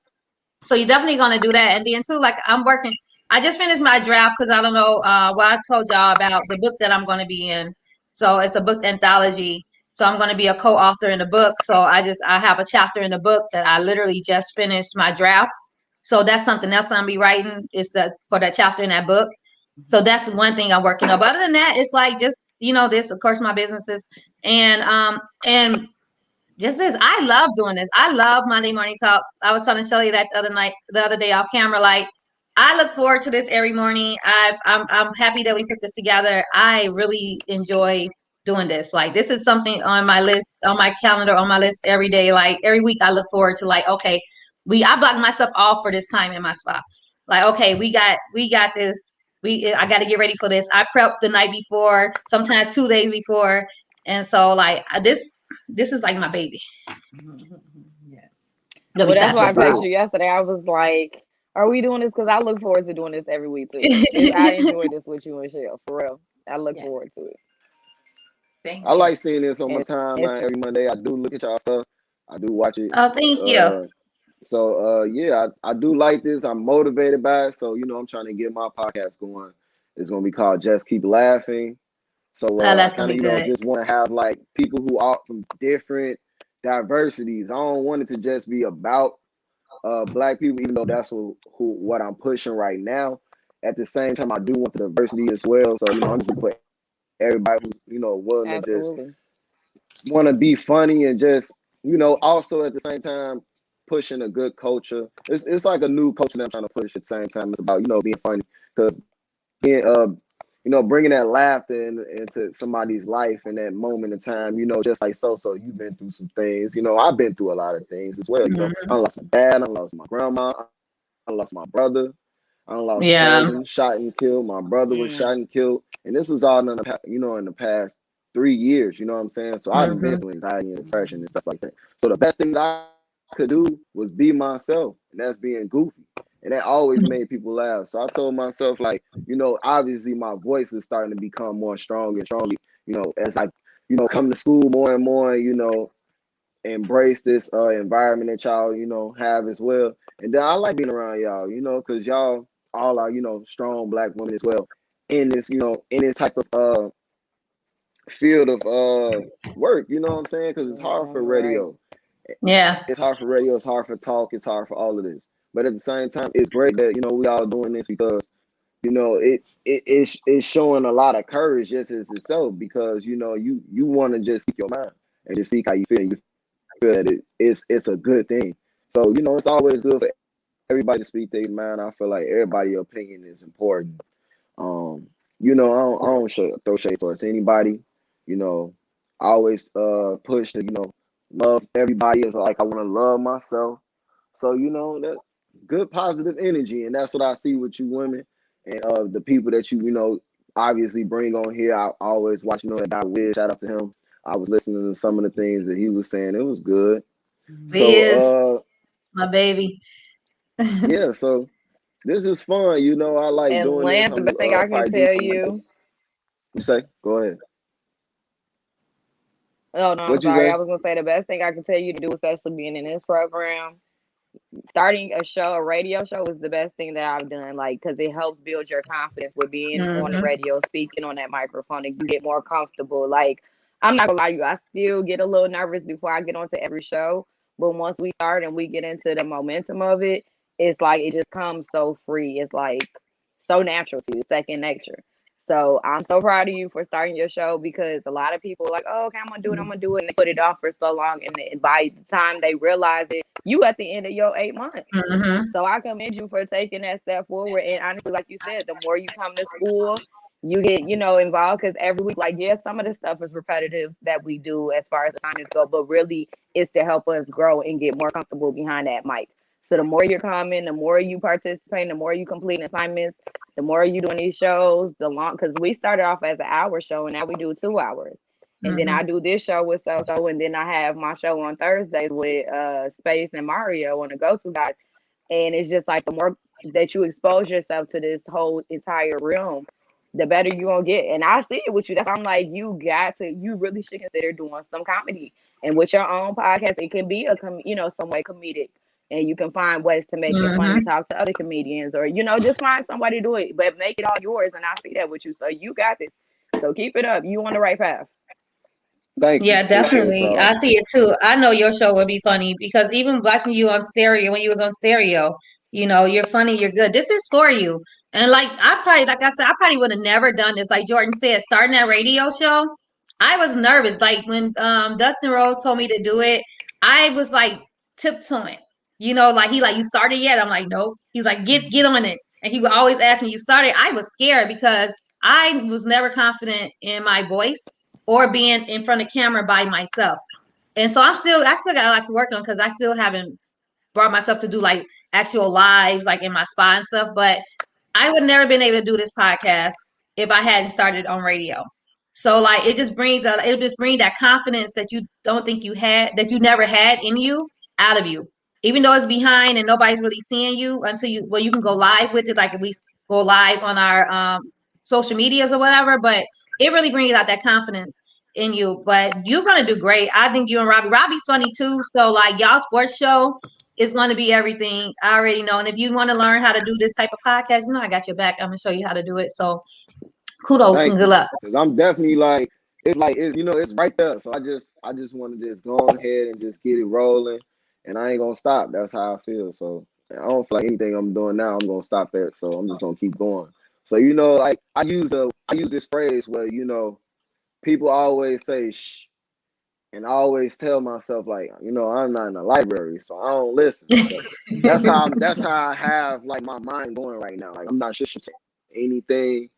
So you're definitely gonna do that. And then too, like I'm working. I just finished my draft because I don't know what I told y'all about the book that I'm gonna be in. So it's a book anthology. So I'm gonna be a co-author in the book. So I have a chapter in the book that I literally just finished my draft. So that's something else I'm gonna be writing is for that chapter in that book. So that's one thing I'm working on. But other than that, it's like just this of course my businesses and just this, I love doing this. I love Monday morning talks. I was telling Shelly that the other day off camera. Like, I look forward to this every morning. I'm happy that we put this together. I really enjoy doing this. Like, this is something on my list, on my calendar, on my list every day. Like every week, I look forward to like, okay, I block myself off for this time in my spot. Like, okay, we got this. I got to get ready for this. I prep the night before, sometimes 2 days before, And so like this is like my baby. Yes. No, Well, that's besides why Miss I That's texted Powell. good. you yesterday. I was like, "Are we doing this?" Because I look forward to doing this every week too. I enjoy this with you and Shell for real. I look Yeah. forward to it, Same I here. like seeing this on my and it's timeline every Monday. I do look at y'all stuff. I do watch it. Oh, thank you. Yeah, I do like this. I'm motivated by it. So, I'm trying to get my podcast going. It's gonna be called Just Keep Laughing. So Oh, I that's gonna kind be of, good. just want to have like people who are from different diversities. I don't want it to just be about black people, even though that's what I'm pushing right now. At the same time, I do want the diversity as well. So, I'm just gonna put everybody who's, willing to just absolutely. want to be funny and just, also at the same time pushing a good culture. It's like a new culture that I'm trying to push at the same time. It's about, being funny because being, bringing that laughter into somebody's life in that moment in time, just like so you've been through some things. I've been through a lot of things as well. Hmm. I lost my dad, I lost my grandma, I lost my brother, I lost Yeah. cousins shot and killed. My brother was Mm, shot and killed, and this was all in the past 3 years. You know what I'm saying? So I've been Hmm. through anxiety and depression and stuff like that. So the best thing that I could do was be myself, and that's being goofy, and that always made people laugh. So I told myself, like, obviously my voice is starting to become more strong and stronger. As I, come to school more and more. Embrace this environment that y'all have as well, and then I like being around y'all, because y'all all are strong black women as well in this in this type of field of work. You know what I'm saying? Because it's hard yeah, for you're right. radio, Yeah. it's hard for talk, it's hard for all of this, but at the same time it's great that we all doing this because it's showing a lot of courage just as itself, because you want to just speak your mind and just speak how you feel. You feel that it's a good thing. So it's always good for everybody to speak their mind. I feel like everybody's opinion is important. Um, I don't throw shade towards anybody. You know, I always push to love everybody as like I want to love myself. So that good positive energy, and that's what I see with you women and the people that obviously bring on here. I always watch that guy Wiz. Shout out to him. I was listening to some of the things that he was saying. It was good. So Biz, my baby. yeah, so this is fun. I like And doing this. Lance, the I'm best thing gonna I can probably do tell some. you. You say? Go ahead. Oh no, I'm What you sorry. I say? was gonna say the best thing I can tell you to do, especially being in this program, starting a show, a radio show, is the best thing that I've done. Like, because it helps build your confidence with being on the Hmm. radio, speaking on that microphone, and you get more comfortable. Like, I'm not gonna lie to you, I still get a little nervous before I get onto every show, but once we start and we get into the momentum of it, it's like it just comes so free. It's like so natural to you, second nature. So I'm so proud of you for starting your show, because a lot of people are like, oh, okay, I'm gonna do it, and they put it off for so long, and by the time they realize it, you at the end of your 8 months. Hmm. So I commend you for taking that step forward. And honestly, like you said, the more you come to school, you get, involved, because every week, like, yes, some of the stuff is repetitive that we do as far as assignments go, but really it's to help us grow and get more comfortable behind that mic. So the more you're coming, the more you participate, the more you complete assignments, the more you doing these shows, the long, because we started off as an hour show and now we do 2 hours. And then Hmm. I do this show with So, and then I have my show on Thursdays with Space and Mario on the Go To Guys. And it's just like the more that you expose yourself to this whole entire realm, the better you gonna get. And I see it with you. That's why I'm like, you really should consider doing some comedy. And with your own podcast, it can be some way comedic. And you can find ways to make it funny, Hmm. talk to other comedians, or just find somebody to do it, but make it all yours. And I see that with you. So you got this. So keep it up. You on the right path. Thank you. Yeah, Appreciate definitely. y'all. I see it too. I know your show would be funny because even watching you on stereo when you was on stereo, you're funny, you're good. This is for you. And like I said, I probably would have never done this. Like Jordan said, starting that radio show, I was nervous. Like when Dustin Rose told me to do it, I was like tiptoeing. Like he like, you started yet? I'm like, nope. He's like, get on it. And he would always ask me, you started? I was scared because I was never confident in my voice or being in front of camera by myself. And so I still got a lot to work on because I still haven't brought myself to do like actual lives, like in my spa and stuff. But I would never been able to do this podcast if I hadn't started on radio. So like it just brings that confidence that you don't think you had, that you never had in you, out of you. Even though it's behind and nobody's really seeing you until you can go live with it, like if we go live on our social medias or whatever, but it really brings out that confidence in you. But you're gonna do great. I think you and Robbie's funny too. So like y'all sports show is going to be everything. I already know. And if you want to learn how to do this type of podcast, you know I got your back. I'm gonna show you how to do it. So kudos and Thank good you. luck. Because I'm definitely it's it's right there. So I just want to just go ahead and just get it rolling, and I ain't gonna stop. That's how I feel. So I don't feel like anything I'm doing now I'm gonna stop at. So I'm just gonna keep going. So like I use this phrase where people always say shh, and I always tell myself like I'm not in the library, so I don't listen. But that's how I have like my mind going right now. Like I'm not shushing anything.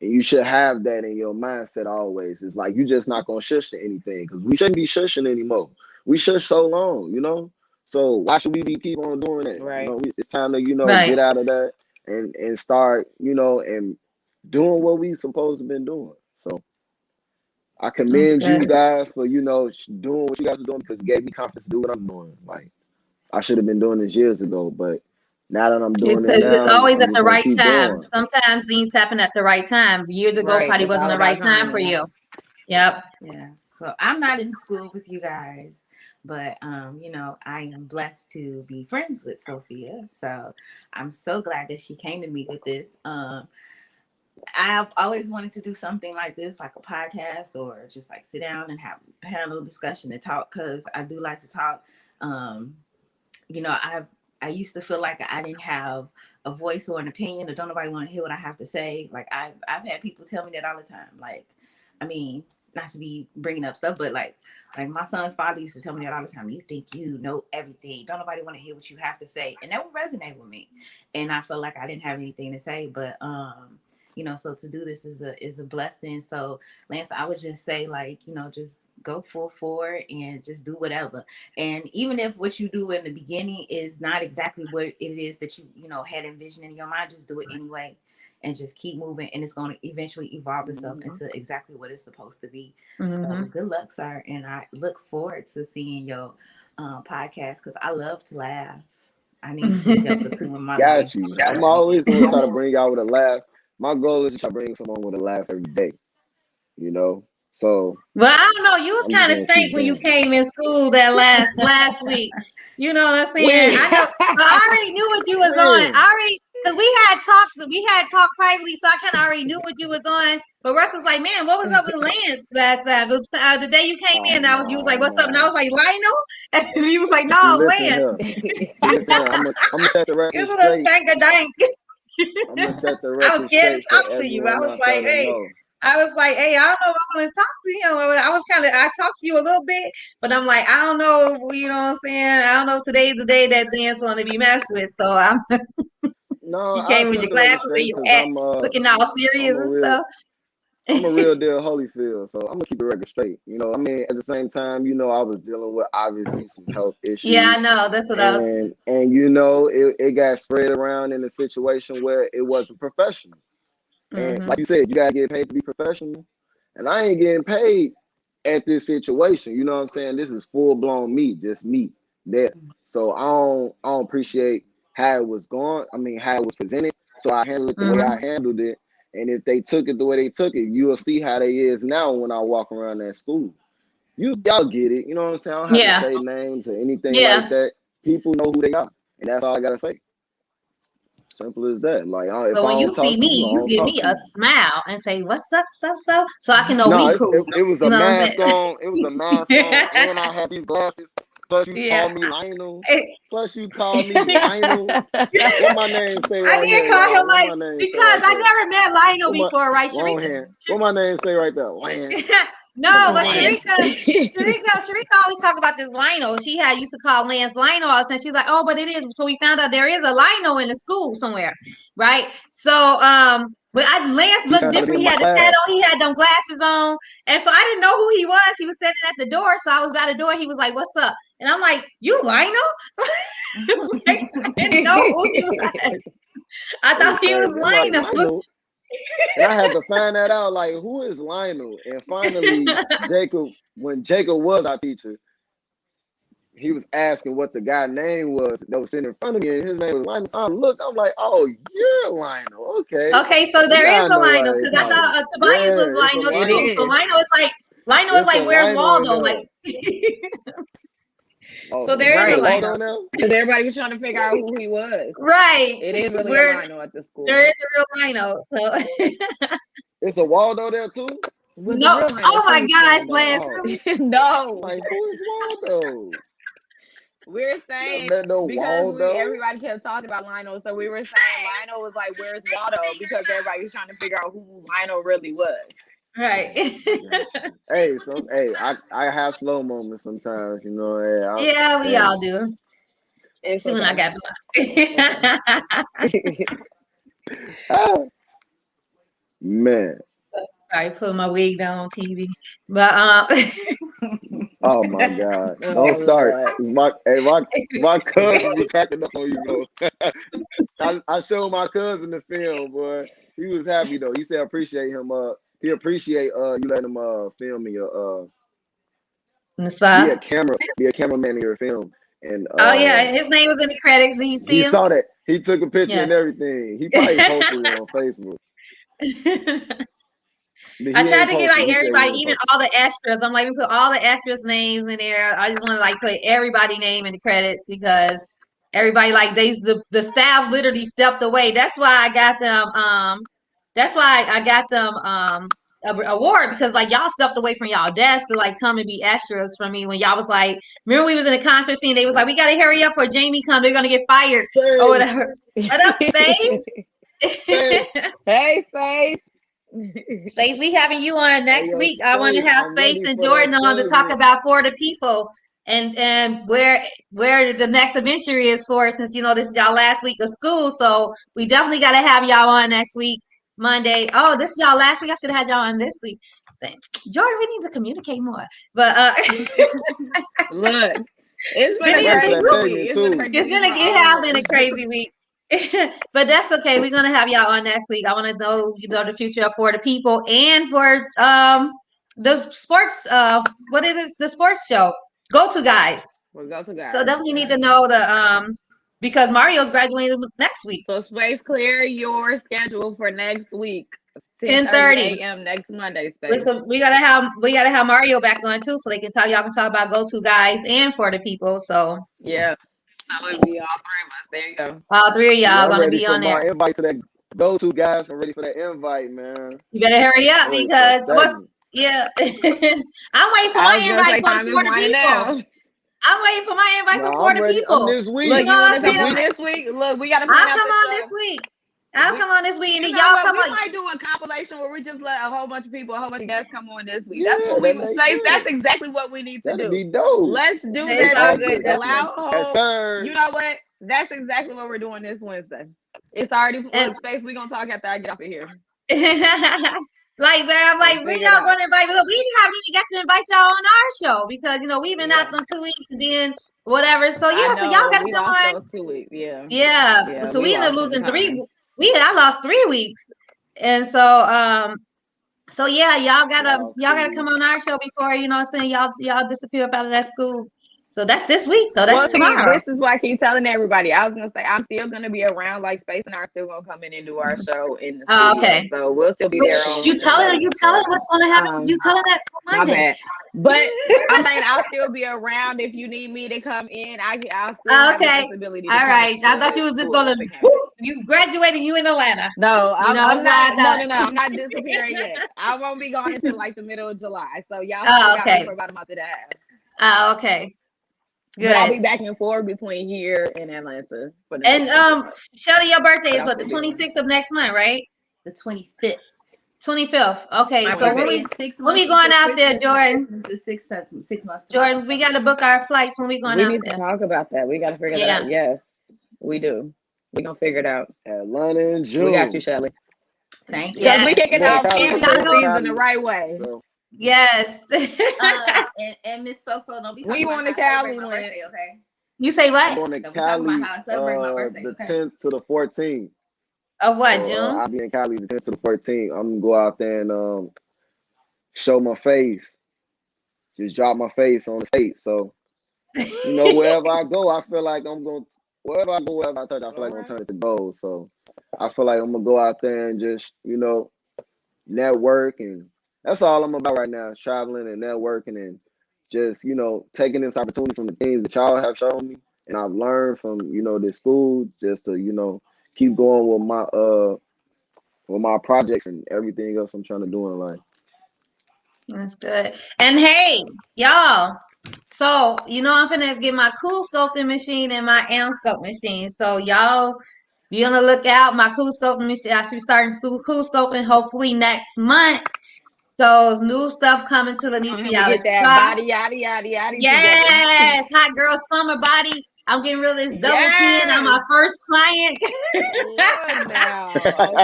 And you should have that in your mindset always. It's like you're just not gonna shush to anything because we shouldn't be shushing anymore. We shush so long. So why should we keep on doing that? Right. It's time to Right. get out of that and start and doing what we supposed to been doing. So I That's commend good. you guys for doing what you guys are doing because it gave me confidence to do what I'm doing. Like I should have been doing this years ago, but now that I'm doing it It's now, always I'm at just the gonna right keep time. going. Sometimes things happen at the right time. Years ago Right. probably It's wasn't all the right about time for timing. you. Yep. Yeah. So I'm not in school with you guys, but I am blessed to be friends with Sophia. So I'm so glad that she came to me with this. I've always wanted to do something like this, like a podcast, or just like sit down and have a panel discussion and talk, because I do like to talk. Um, I used to feel like I didn't have a voice or an opinion, or don't nobody want to hear what I have to say. Like I've had people tell me that all the time. Like, I mean, not to be bringing up stuff, but like my son's father used to tell me that all the time. You think you know everything. Don't nobody want to hear what you have to say, and that would resonate with me. And I felt like I didn't have anything to say, but so to do this is a blessing. So Lance, I would just say just go full forward and just do whatever. And even if what you do in the beginning is not exactly what it is that you had envisioned in your mind, just do it anyway and just keep moving, and it's going to eventually evolve itself into exactly what it's supposed to be. So good luck, sir, and I look forward to seeing your podcast, because I love to laugh. I need to help the two in my life. Got you. I'm always gonna try to bring y'all with a laugh. My goal is to try to bring someone with a laugh every day. You know, so Well, I don't know. You was I'm just kind of gonna keep stank when you going. came in school that last week. You know what I'm saying? When? I know. But I already knew what you was on. When? Because we had talked privately, so I kind of already knew what you was on. But Russ was like, "Man, what was up with Lance last time? The day you came Oh in, you was like, no, what's up?" And I no. was like, "Lionel," and he was like, See, "No, listen Lance." here. See, listen here. I'm gonna set the It record was a little straight. stank dank. I'm gonna set the I was record scared to straight for talk to you. everyone out there to know. I don't know if I'm going to talk to you. I talked to you a little bit, but I'm like, I don't know, you know what I'm saying? I don't know if today's the day that Dan's going to be messed with. So No, you I came with set your the record glasses and straight your because hat, looking all I'm serious a and real stuff. I'm a real deal Holyfield, so I'm gonna keep the record straight. I mean, at the same time, I was dealing with obviously some health Yeah, I issues, know. That's what I was. and it got spread around in a situation where it wasn't professional. And like you said, you gotta get paid to be professional, and I ain't getting paid at this situation. You know what I'm saying? This is full blown me, just me there. So I don't appreciate how it was going. I mean, how it was presented. So I handled it the way I handled it. And if they took it the way they took it, you'll see how they is now when I walk around that school. Y'all get it. You know what I'm saying? I don't have to Yeah. say names or anything like Yeah. that. People know who they are. And that's all I gotta say. Simple as that. Like if But I when you don't see talk to you, me, I you don't give talk me to a you. smile and say, "What's up, so I can know No, we cool." it was a You know what I'm mask saying? on. It was a mask on, and I had these glasses. Plus, you call Yeah. me Lionel. I Plus, you call me Lionel. What my name say right did here, call him y'all? What like, my name say because right I there? never met Lionel What my before, right, wrong Sharika? hand? What my name say right there? Lance. No, but Lance. Sharika always talk about this Lionel. She had used to call Lance Lionel all the time. She's like, "Oh, but it is." So we found out there is a Lionel in the school somewhere, right? So, but Lance He looked tried to be different. in He my had his hat class. on. He had them glasses on, and so I didn't know who he was. He was standing at the door, so I was by the door. He was like, "What's up?" And I'm like, "You Lionel?" Like, I didn't know who he was. I thought he was Exactly. I'm like Lionel. Lionel. And I had to find that out, like, who is Lionel? And finally, when Jacob was our teacher, he was asking what the guy's name was that was sitting in front of me, and his name was Lionel. So I looked, I'm like, oh, you're Lionel. Okay. Okay, so there Yeah, is I a know why Lionel they because I call it. thought Tobias was Yeah, it's a Lionel It too. So is. Lionel is It's a like, where's Lionel in Waldo? there. Like, Oh, so there is Right. a Waldo Lionel. now? Because everybody was trying to figure out who he was. Right. It is really Where a Lionel at the school. there is a real Lionel. So It's a Waldo there too? With the no. real Lionel, Oh my please gosh, stand Lance, Oh, really? No. like, who is Waldo? We're Never saying met no because Waldo. everybody kept talking about Lionel, so we were saying Lionel was like, "Where's Waldo?" Because everybody was trying to figure out who Lionel really was. Right. Hey, I have slow moments sometimes, you know. Hey, Yeah, we all do. It's See when I okay. got Ah, man. Sorry, putting my wig down on TV. But Oh my God. Oh, Don't start. Lord. It's my cousin be cracking up on you, bro. I showed my cousin the film, boy. He was happy though. He said appreciate him. He appreciate you letting him film in your in the spot. be a cameraman in your film. And Oh yeah, his name was in the credits. Did you see he him? saw that. He took a picture Yeah. and everything. He probably posted it on Facebook. I tried to get like He said he everybody, didn't even post all the extras. I'm like, we put all the extras names in there. I just want to like put everybody name in the credits because everybody like the staff literally stepped away. That's why I got them. That's why I got them award because like y'all stepped away from y'all desks to like come and be extras for me when y'all was like, remember we was in a concert scene. They was like, we gotta hurry up or Jamie come. They're gonna get fired or whatever. What up, Space? Space. Hey, Space. Space, we having you on next yo, week. I want to Space, have I'm Space ready and for that Jordan on to talk segment. about For the People and where the next adventure is for since you know this is y'all last week of school. So we definitely got to have y'all on next week, Monday. Oh, this is y'all last week. I should have had y'all on this week. Jordan, we need to communicate more. But Look, it's been Then a he- crazy That week. segment It's been a too. crazy it's week gonna for it all has of been a us. crazy week. But that's okay. We're gonna have y'all on next week. I want to know, the future of For the People and for the sports what is it? The sports show. Go to guys. We'll go to So guys. definitely need to know the because Mario's graduating next week. So Space, clear your schedule for next week. 10:30 10:30. a.m. next Monday, Space. So we gotta have Mario back on too, so y'all can talk about Go To Guys and For the People. So Yeah. That would be all three of us. There you go. all three of Yeah, y'all I'm gonna ready be for on there. my invite to that go-to guys. I'm ready for that invite, man. You better hurry up I'm ready for that because segment. yeah. I'm waiting for I my was gonna invite say for time is For the winding People. down. I'm waiting for my invite No, For I'm the ready. I'm People. this Look, week. you want I'm to come saying? on this week? Look, we got to I'll plan out come the on this week. I'll come on this week, and You then know y'all what? come We on. might do a compilation where we just let a whole bunch of people, a whole bunch of guests come on this week. Yeah, That's what that we makes say. That's sense. exactly what we need to That'd do. be dope. Let's do It's that all this good. week. That's Allow Yes, whole. sir. You know what? That's exactly what we're doing this Wednesday. It's already And- Space. We're gonna talk after I get off of here. like, man, I'm like, when Figure it y'all out. going to invite me? Look, we haven't even got to invite y'all on our show because we've been Yeah. out them 2 weeks and then whatever. So I yeah, so know y'all got to we come lost on. those 2 weeks. Yeah. Yeah. So we ended up lost some losing time. I lost 3 weeks, and so yeah, y'all gotta come on our show before what I'm saying y'all disappear up out of that school. So that's this week though. That's tomorrow. This is why I keep telling everybody. I was gonna say I'm still gonna be around. Like Space and I are still gonna come in and do our show in the studio. Okay. So we'll still be But there. On you telling what's gonna happen? You telling that for my Monday? bad. But I'm saying I'll still be around if you need me to come in. I'll still have the Okay. possibility to All come right. in I thought you was just gonna. You graduated. You in Atlanta. No, I'm that's not. what I thought. No. I'm not disappearing yet. I won't be gone until like the middle of July. So y'all Oh, still got me okay. for about a month and a half. Oh, okay. Good. But I'll be back and forth between here and Atlanta. For the And next Shelly, your birthday is I'll what, the still be 26th of next month, right? The 25th. 25th. Okay, My so birthday is 6 months. when we going before out there, Christmas, and Jordan? Christmas is 6 months. Jordan, we got to book our flights when we going We out need there. to talk about that. We got to figure that out. Yes, we do. We're going to figure it out. Atlanta in June. We got you, Shelly. Thank you. Because we kicking More off Cali, campus more season Cali. the right way. So, Yes. And Miss Soso, don't be We talking about want to how I Cali celebrate my when birthday, okay? You say I'm what? going to Don't be talking Cali about how I celebrate my birthday, the okay? 10th to the 14th. Of what, So June? I'll be in Cali the 10th to the 14th. I'm gonna go out there and show my face, just drop my face on the stage. So wherever I go, I feel like I'm going. Wherever I go, wherever I touch, I feel like I'm gonna turn it to gold. So I feel like I'm gonna go out there and just network, and that's all I'm about right now is traveling and networking and just taking this opportunity from the things that y'all have shown me and I've learned from this school just to keep going with my projects and everything else I'm trying to do in life. That's good. And hey, y'all. So I'm finna get my cool sculpting machine and my am sculpt machine. So y'all be on the lookout. My cool sculpting machine. I should be starting school cool sculpting hopefully next month. So new stuff coming to I'm Lanicia gonna get Alice that shop. body yada yada yada together. Yes, hot girl summer body. I'm getting rid of this double chin. I'm Yes. my first client. What now?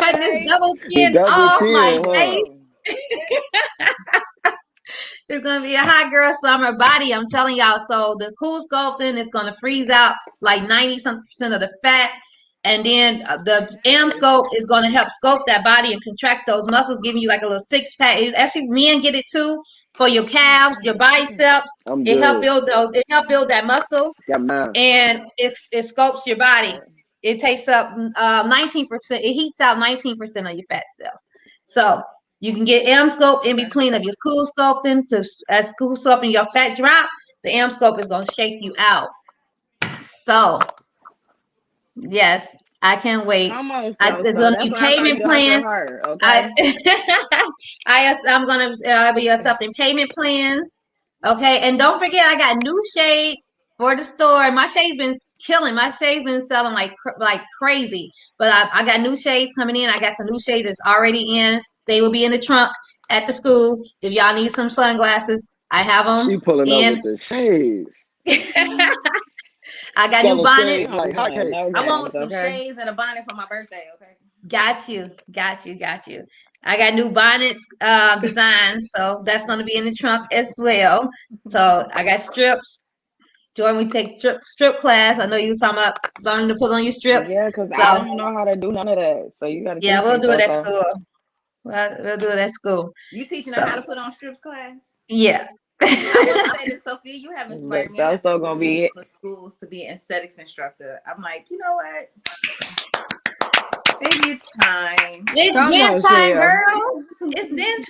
Cut this Okay. double The chin double off my chin, huh? face. Oh. It's gonna be a hot girl summer body. I'm telling y'all. So the cool sculpting is gonna freeze out like 90% of the fat, and then the am sculpt is gonna help sculpt that body and contract those muscles, giving you like a little six pack. Actually, men get it too for your calves, your biceps. I'm It help good. build those. It help build that muscle, Got mine. and it sculpts your body. It takes up 19%. It heats out 19% of your fat cells. So you can get M scope in between of your cool sculpting to as cool sculpting your fat drop. The M scope is gonna shake you out. So yes, I can't wait. Come on, It's so gonna that's be why I told you payment to hustle plans. her. I Okay. I'm gonna be accepting payment plans. Okay, and don't forget I got new shades for the store. My shades been killing. My shades been selling like crazy. But I got new shades coming in. I got some new shades that's already in. They will be in the trunk at the school. If y'all need some sunglasses, I have them She pulling up in. with the shades. I got new Selling We bonnets. shades don't like be doing hotcakes. no I want games, some okay? shades and a bonnet for my birthday. Okay. Got you. I got new bonnets designs, so that's going to be in the trunk as well. So I got strips. Jordan, we take strip class. I know you was talking about learning to put on your strips. Yeah, because I So don't know how to do none of that. So you gotta yeah, teach we'll me, do it at so. school. We'll do it at school. You teaching her how So to put on strips class? yeah. I want to say this, Sophia. You have But inspired me. I have so been gonna looking be for schools to be an aesthetics instructor. I'm like, you know what? Maybe it's time. It's come been on, time, Shell. girl. It's been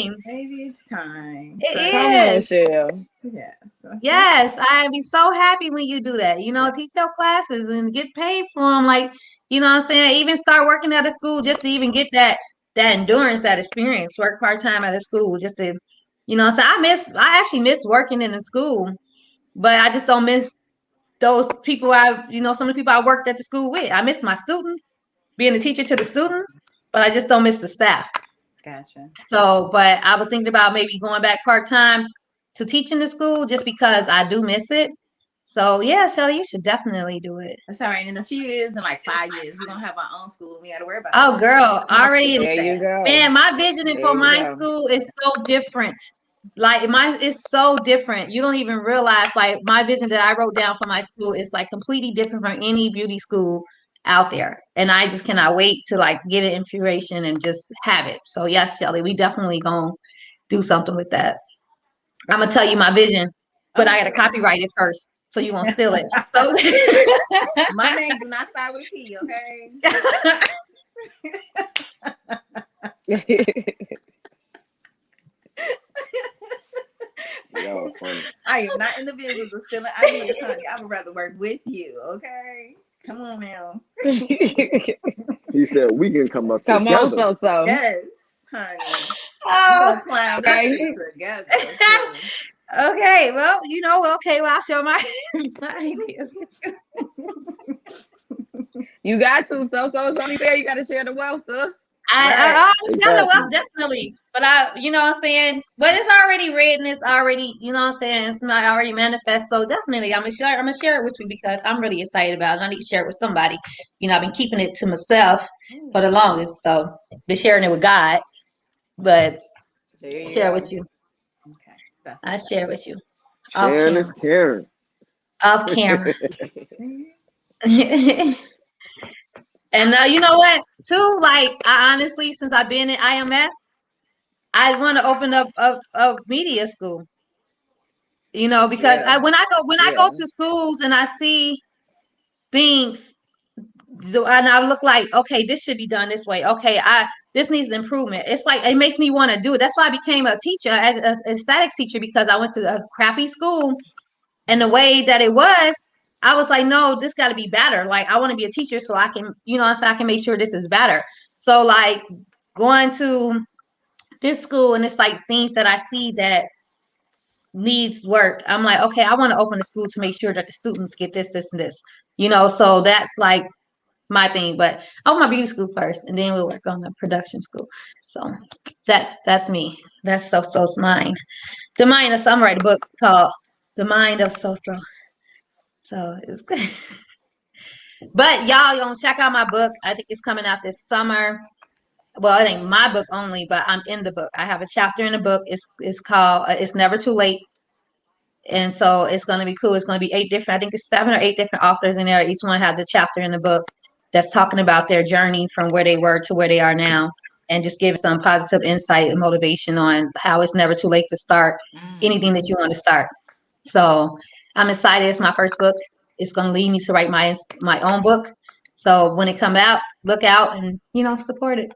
time. Maybe it's time. So Come on, It is. Shell. yes, Yes, I'd be so happy when you do that. yeah. Teach your classes and get paid for them. Like, what I'm saying? Even start working at a school just to even get that endurance, that experience. Work part-time at a school just to, So I actually miss working in the school, but I just don't miss those people some of the people I worked at the school with. I miss my students, being a teacher to the students, but I just don't miss the staff. Gotcha. So, but I was thinking about maybe going back part-time to teaching the school just because I do miss it. So yeah, Shelly, you should definitely do it. That's all right. In a few years, in like 5 years, we're gonna have our own school. We got to worry about Oh, staff. girl, I'm gonna already, pick There you staff. go. man, my vision There for you my go. school is so different. Like it's so different. You don't even realize like my vision that I wrote down for my school is like completely different from any beauty school out there. And I just cannot wait to like get it in fruition and just have it. So yes, Shelly, we definitely gonna do something with that. I'm gonna tell you my vision, but I Okay. gotta copyright it first, so you won't steal it. So My name do not start with a P. Okay. Y'all funny. I am not in the business of stealing ideas, honey. I would rather work with you. Okay. Come on now. He said we can come up Come on, together. so. Yes, honey. We oh, gonna climb this Okay. thing together. Sis. okay, well, I'll share my, my ideas with you. You got to, so it's only fair. You got to share the wealth, sir. Right. I understand the wealth Exactly. definitely, but what I'm saying, but it's already written, it's already, what I'm saying, it's not already manifest. So definitely, I'm gonna share it with you because I'm really excited about it. I need to share it with somebody. I've been keeping it to myself for the longest, so been sharing it with God, but There you share it go. with you. Okay. That's I what's share it with you off Sharon is camera. Karen. Off camera. up. And And you know what? Too, like, I honestly, since I've been in IMS, I want to open up a media school. You know, because Yeah. when I go to schools and I see things, and I look like, okay, this should be done this way. Okay, this needs improvement. It's like it makes me want to do it. That's why I became a teacher, as an aesthetics teacher, because I went to a crappy school, and the way that it was, I was like, no, this got to be better. Like, I want to be a teacher so I can, so I can make sure this is better. So, like, going to this school, and it's like things that I see that needs work. I'm like, okay, I want to open a school to make sure that the students get this, this, and this. So that's like my thing. But I want my beauty school first, and then we'll work on the production school. So that's me. That's So-So's mind. The mind of some write a book called The Mind of So-So. So it's good. But y'all gonna check out my book. I think it's coming out this summer. Well, it ain't my book only, but I'm in the book. I have a chapter in the book. It's called It's Never Too Late. And so it's going to be cool. It's going to be 8 different, I think it's 7 or 8 different authors in there. Each one has a chapter in the book that's talking about their journey from where they were to where they are now, and just giving some positive insight and motivation on how it's never too late to start anything that you want to start. So I'm excited. It's my first book. It's going to lead me to write my own book. So when it comes out, look out and, support it.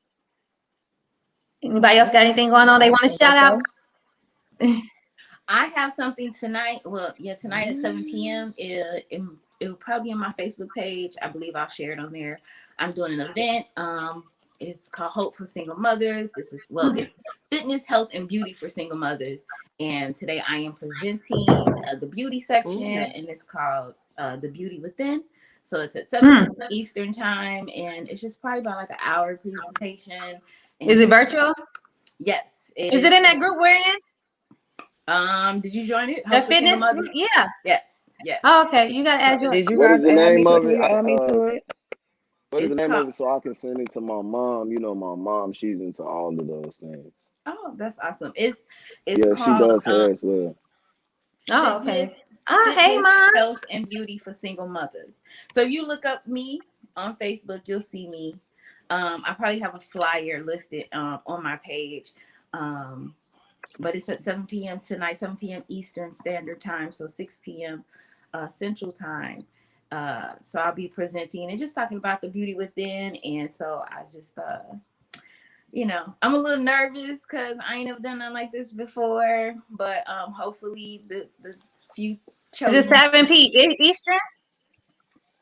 Anybody else got anything going on they want to shout out? I have something tonight. Well, yeah, tonight at 7 p.m. It'll probably be on my Facebook page. I believe I'll share it on there. I'm doing an event. It's called Hope for Single Mothers. It's fitness, health, and beauty for single mothers. And today I am presenting the beauty section, and it's called The Beauty Within. So it's at 7 p.m. Eastern time, and it's just probably about like an hour presentation. And is it virtual? Yes. Is it in that group we're in? Did you join it? The fitness? Yeah. Yes. Oh, okay. You gotta add your. Did you What guys is the add me? name of Can it? you add me to it? What is the name of it so I can send it to my mom? My mom, she's into all of those things. Oh, that's awesome. It's Yeah, called, she does hair as well. Oh, okay. Hey, Mom. Health and Beauty for Single Mothers. So if you look up me on Facebook, you'll see me. I probably have a flyer listed on my page. But it's at 7 p.m. tonight, 7 p.m. Eastern Standard Time, so 6 p.m. Central Time. So I'll be presenting and just talking about the beauty within. And so I just, I'm a little nervous because I ain't never done nothing like this before. But hopefully the few Is it 7 p.m. Eastern?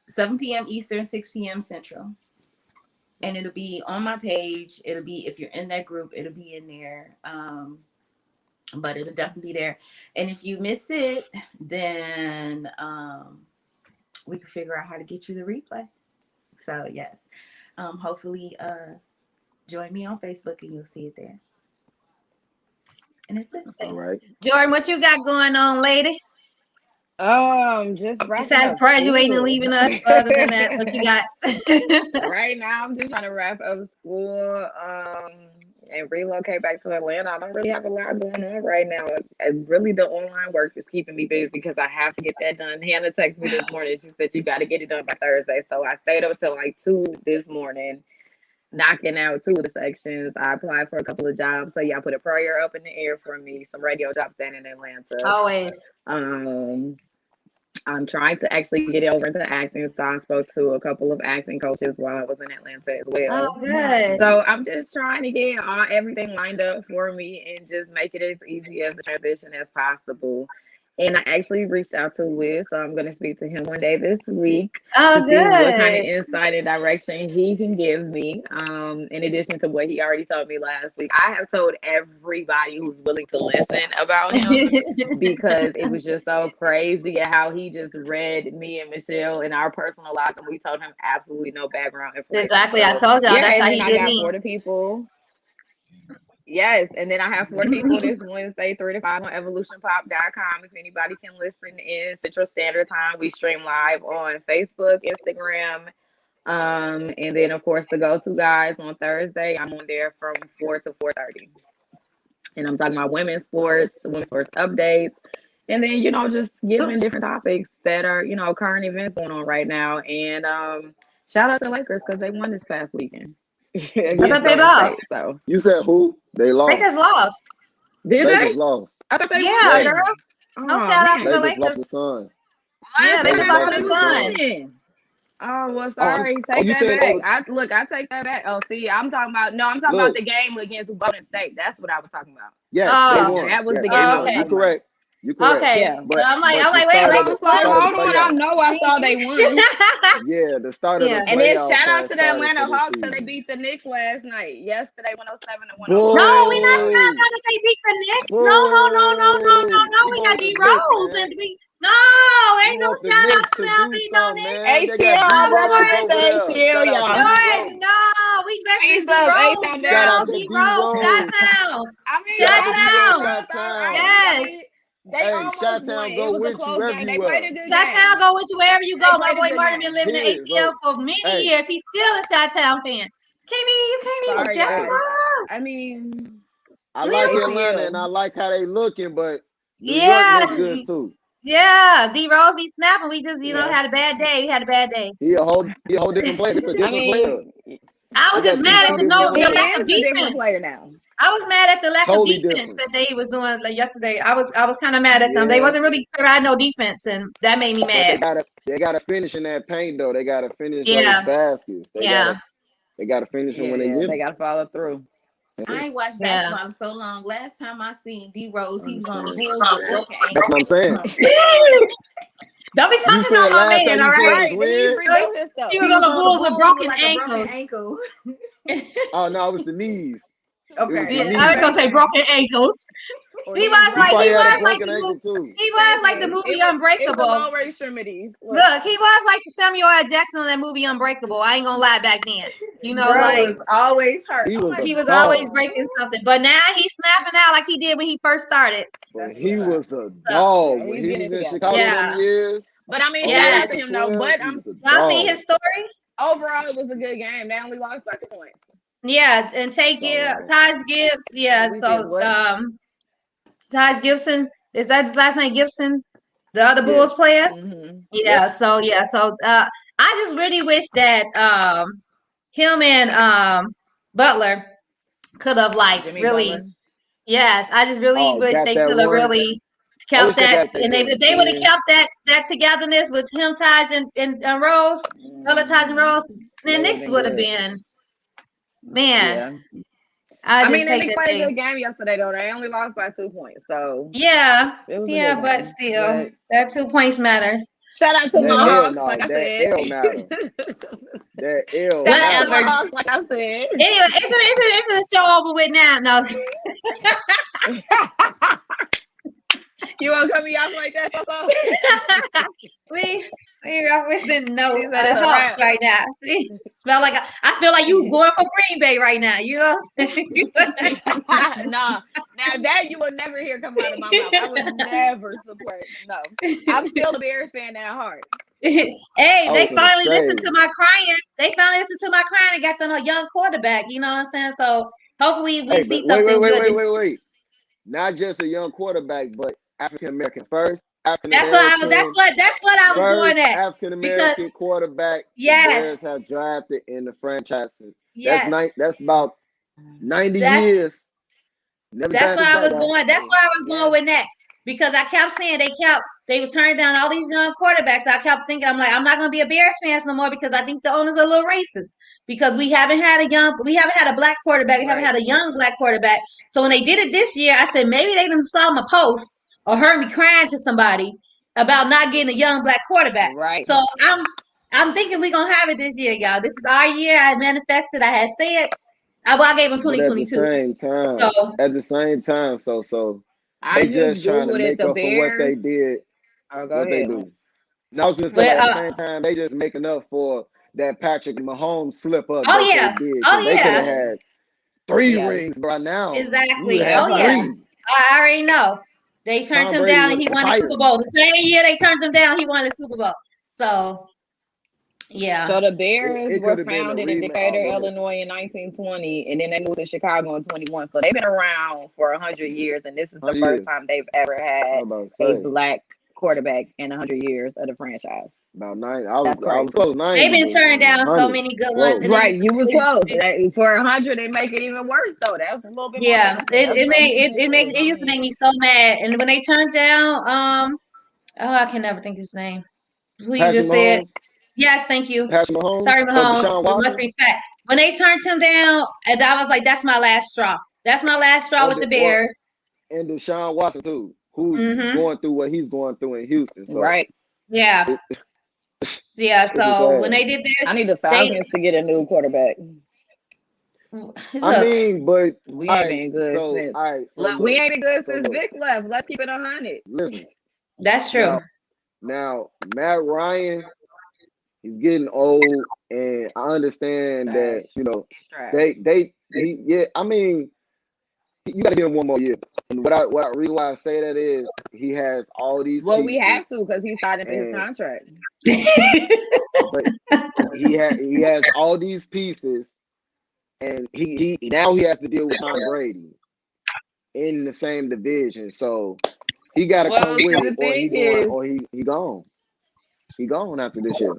7 p.m. Eastern, 6 p.m. Central. And it'll be on my page. It'll be, if you're in that group, it'll be in there. But it'll definitely be there. And if you missed it, then we can figure out how to get you the replay. So yes, hopefully join me on Facebook and you'll see it there. And that's it. All right. Jordan, what you got going on, lady? Just besides graduating and leaving us. Other than that, what you got? Right now, I'm just trying to wrap up school. And relocate back to Atlanta. I don't really have a lot going on right now. And really, the online work is keeping me busy because I have to get that done. Hannah texted me this morning. She said, you got to get it done by Thursday. So I stayed up till like 2 this morning, knocking out 2 of the sections. I applied for a couple of jobs. So yeah, I put a prayer up in the air for me. Some radio jobs down in Atlanta. Always. I'm trying to actually get over into acting. So I spoke to a couple of acting coaches while I was in Atlanta as well. Oh, good. So I'm just trying to get everything lined up for me and just make it as easy as a transition as possible. And I actually reached out to Wiz, so I'm going to speak to him one day this week to see what kind of insight and direction he can give me. In addition to what he already told me last week, I have told everybody who's willing to listen about him because it was just so crazy how he just read me and Michelle in our personal lives, and we told him absolutely no background information. Exactly, I told y'all that's how he did me. 40 people. Yes, and then I have 40 people this Wednesday, 3 to 5 on evolutionpop.com. If anybody can listen in Central Standard Time, we stream live on Facebook, Instagram, and then of course the go-to guys on Thursday. I'm on there from 4 to 4:30, and I'm talking about women's sports updates, and then just giving different topics that are current events going on right now, and Shout out to Lakers because they won this past weekend I against thought they Golden lost. State. So You said who? They lost. Lakers lost. did Lakers they? lost. I thought they Yeah, Yeah. won. girl. No Oh shout out to man, the Lakers lost Lakers. the Suns. Yeah, what? they They just Lakers got lost lost to to the to the Suns. Suns. losing. Oh well, Oh, sorry. oh, Take you that said back. I take that back. Oh, see, I'm talking about. No, I'm talking about look. the game against Golden State. That's what I was talking about. Yes, they Oh, won. That was Yes, the they game I oh, was won. You okay. talking about. correct. You correct. Okay. Yeah. So I'm like, But the wait a start minute, of I the was Lakers like, start won. of the hold on. I playoffs. know I saw they won. Yeah, the start of the Yeah. And then playoffs shout out had to the started Atlanta for this Hawks because they season. beat the Knicks last night. Yesterday, 107 to 104. No, we not So saying Boo! that they beat the Knicks. No, Boo! no. We We got want the D Knicks, Rose man. and we no, We ain't no want the shout out Knicks to to them do beat no something, Knicks. man. They got ATL, D No, I'm Rose representing over there. ATL, Shout out to D y'all. Jordan, Rose. no, we Peace repping D up, Rose, A-Town Shout girl. out down. to D D Rose, Rose. Chi-Town. I mean, Shout out to shout D Rose, out, Chi-Town. all Chi-Town. right. I Yes. mean, they Hey, almost Chi-Town won. go It was a with you close game. They played everywhere. a good Chi-Town game. go with you wherever you They go. My played a boy good Martin been game. living in His, ATL bro. for many Hey, years. He's still a Chi-Town fan. Can't even Sorry, get hey, him guys. up. I mean, I You like hear me? Atlanta and I ATL. like how they looking, but New York Yeah. look good too. Yeah. D Rose be snapping. We just, Yeah. had a bad day. We had a bad day. He a whole different player. It's a I different player. mean, I We was got just two mad at two the different he lack players. of is a different defense. player now. I was mad at the lack of Totally defense different. that they was doing yesterday. I was kind of mad at them. They Yeah. wasn't really providing no defense, and that made me But mad. they gotta finish in that paint though. They gotta finish those Yeah. baskets. Yeah. They gotta finish them when they Yeah, get they them. got to follow through. I ain't watched Yeah. basketball in so long. Last time I seen D Rose, he was on the Understand. Bulls with broken That's what I'm ankles. saying. Don't be You talking said about my last man, time all you seen right? us Right, Denise win. redo his stuff. He He was on was the on the Bulls Bulls with with broken like a broken ankles. ankle. Oh no, it was the knees. It was Okay, the Yeah, I was knees. gonna say broken ankles. Or He these was He like broken probably had a ankles. broken ankle too. he was Thank like the you. movie It was the Unbreakable. lower extremities. Look. Look, he was like the Samuel L. Jackson on that movie Unbreakable. I ain't gonna lie back then. bro Like was always hurt. He I'm was like, a he was always dog. breaking something. But now he's snapping out like he did when he first started. But that's he what's up. was a So dog Yeah, when he's he getting was it in together. Chicago yeah. them years. But I mean, shout 08 out Yes. to to him though. 12, But he was a Y'all see dog. his story? overall, it was a good game. They only lost by 2 points. Yeah, and It's all right. Taj Gibbs. Yeah, We did so what? Taj Gibson, is that his last name Gibson? The other Yeah. Bulls player? Mm-hmm. Yeah, so I just really wish that him and Butler could have like Jimmy really, Butler. yes, I just really Oh, wish got they that could have one. really I wish kept they that, got that and if game they would have again. kept that togetherness with him, Taj and Rose, Butler, Taj and Rose, then They would have Knicks been would have good. been, man. Yeah. I I mean, just the hate Knicks that played a they, good game yesterday though. They only lost by 2 points, so yeah, it was a yeah, good but game. still, But that 2 points matters. shout out to You my That know, L Hawks, like no, I that said. L matter. That L Shout out to matter. my whatever. Hawks, like I said. Anyway, it's a show over with now. No, You want to cut me off like that, so? we representing She the said it's a Hawks wrap. right now. Smell like I feel like you going for Green Bay right now. You know what I'm saying? Nah, now that you will never hear come out of my mouth. I would never support. No, I'm still a Bears fan at heart. Hey, I they was gonna finally say, listened to my crying. They finally listened to my crying and got them a young quarterback. You know what I'm saying? So hopefully we hey, see but something good. wait. Not just a young quarterback, but African American first, African That's what American that's what I was going first at. African Because American quarterback the yes, Bears have drafted in the franchise. yes, That's about 90 that's years. Never that's where drafted I black was guy. going. That's where I was going with next. Because I kept saying they was turning down all these young quarterbacks. I kept thinking, I'm like, I'm not gonna be a Bears fan no more because I think the owners are a little racist. Because we haven't had a black quarterback, we haven't Right, had a young black quarterback. So when they did it this year, I said maybe they done saw my post or heard me crying to somebody about not getting a young black quarterback. right. So I'm thinking we're gonna have it this year, y'all. This is our year. I manifested, I had said I gave them But 2022. So at the same time, so I they just just trying to googled it. make The up for what they Bears. did, Oh, go what they ahead. do. And I was gonna say, but but at the same time, they just making up for that Patrick Mahomes slip up oh that they yeah. did Oh because they could have yeah. had 3 Yeah, rings by now. You would Exactly. have Oh that yeah. part. 3. I already know. They turned Tom him Brady down would and he have won the retired. Super Bowl. The same year they turned him down, he won the Super Bowl. So yeah. So the Bears It were could have been a founded in rematch. Decatur, Oh, go ahead. Illinois in 1920, and then they moved to Chicago in 21. So they've been around for 100 years, and this is the 100 first years. time they've ever I had was about to a say. black quarterback in 100 years of the franchise. About 90. That's I was crazy. close 90. They've been turning down so 100. many good ones, Whoa. and Right, you was close. it's For 100, they make it even worse though. That's a little bit more yeah, innocent. it That's it what I'm made saying. it makes it used to make me so mad, and when they turned down oh, I can never think his name. Who you Patrick just said? Mahomes. Yes, thank you. Patrick Mahomes Sorry, or Mahomes. Deshaun With much Watson respect. When they turned him down, and I was like, that's my last straw. That's my last straw or with the the or Bears. and Deshaun Watson too, who's Mm-hmm. going through what he's going through in Houston. So Right. Yeah. it, Yeah. it's just So when sad. they did I this, need the they Falcons to get a new quarterback. I look. mean, but We all ain't right. been good So since. all right. So Look, we look. ain't been good So since look. Vic left. Let's keep it 100. Listen. That's true. Now Matt Ryan, he's getting old, and I understand Trash. that you know He's trash. he yeah. I mean, you got to give him one more year. And reason why I say that is he has all these Well, we have pieces, to because he's tied into his and contract. but he has all these pieces, and he now he has to deal with Tom Brady in the same division. So he got to Well, come with the it, or thing is, he gone. He gone after this year.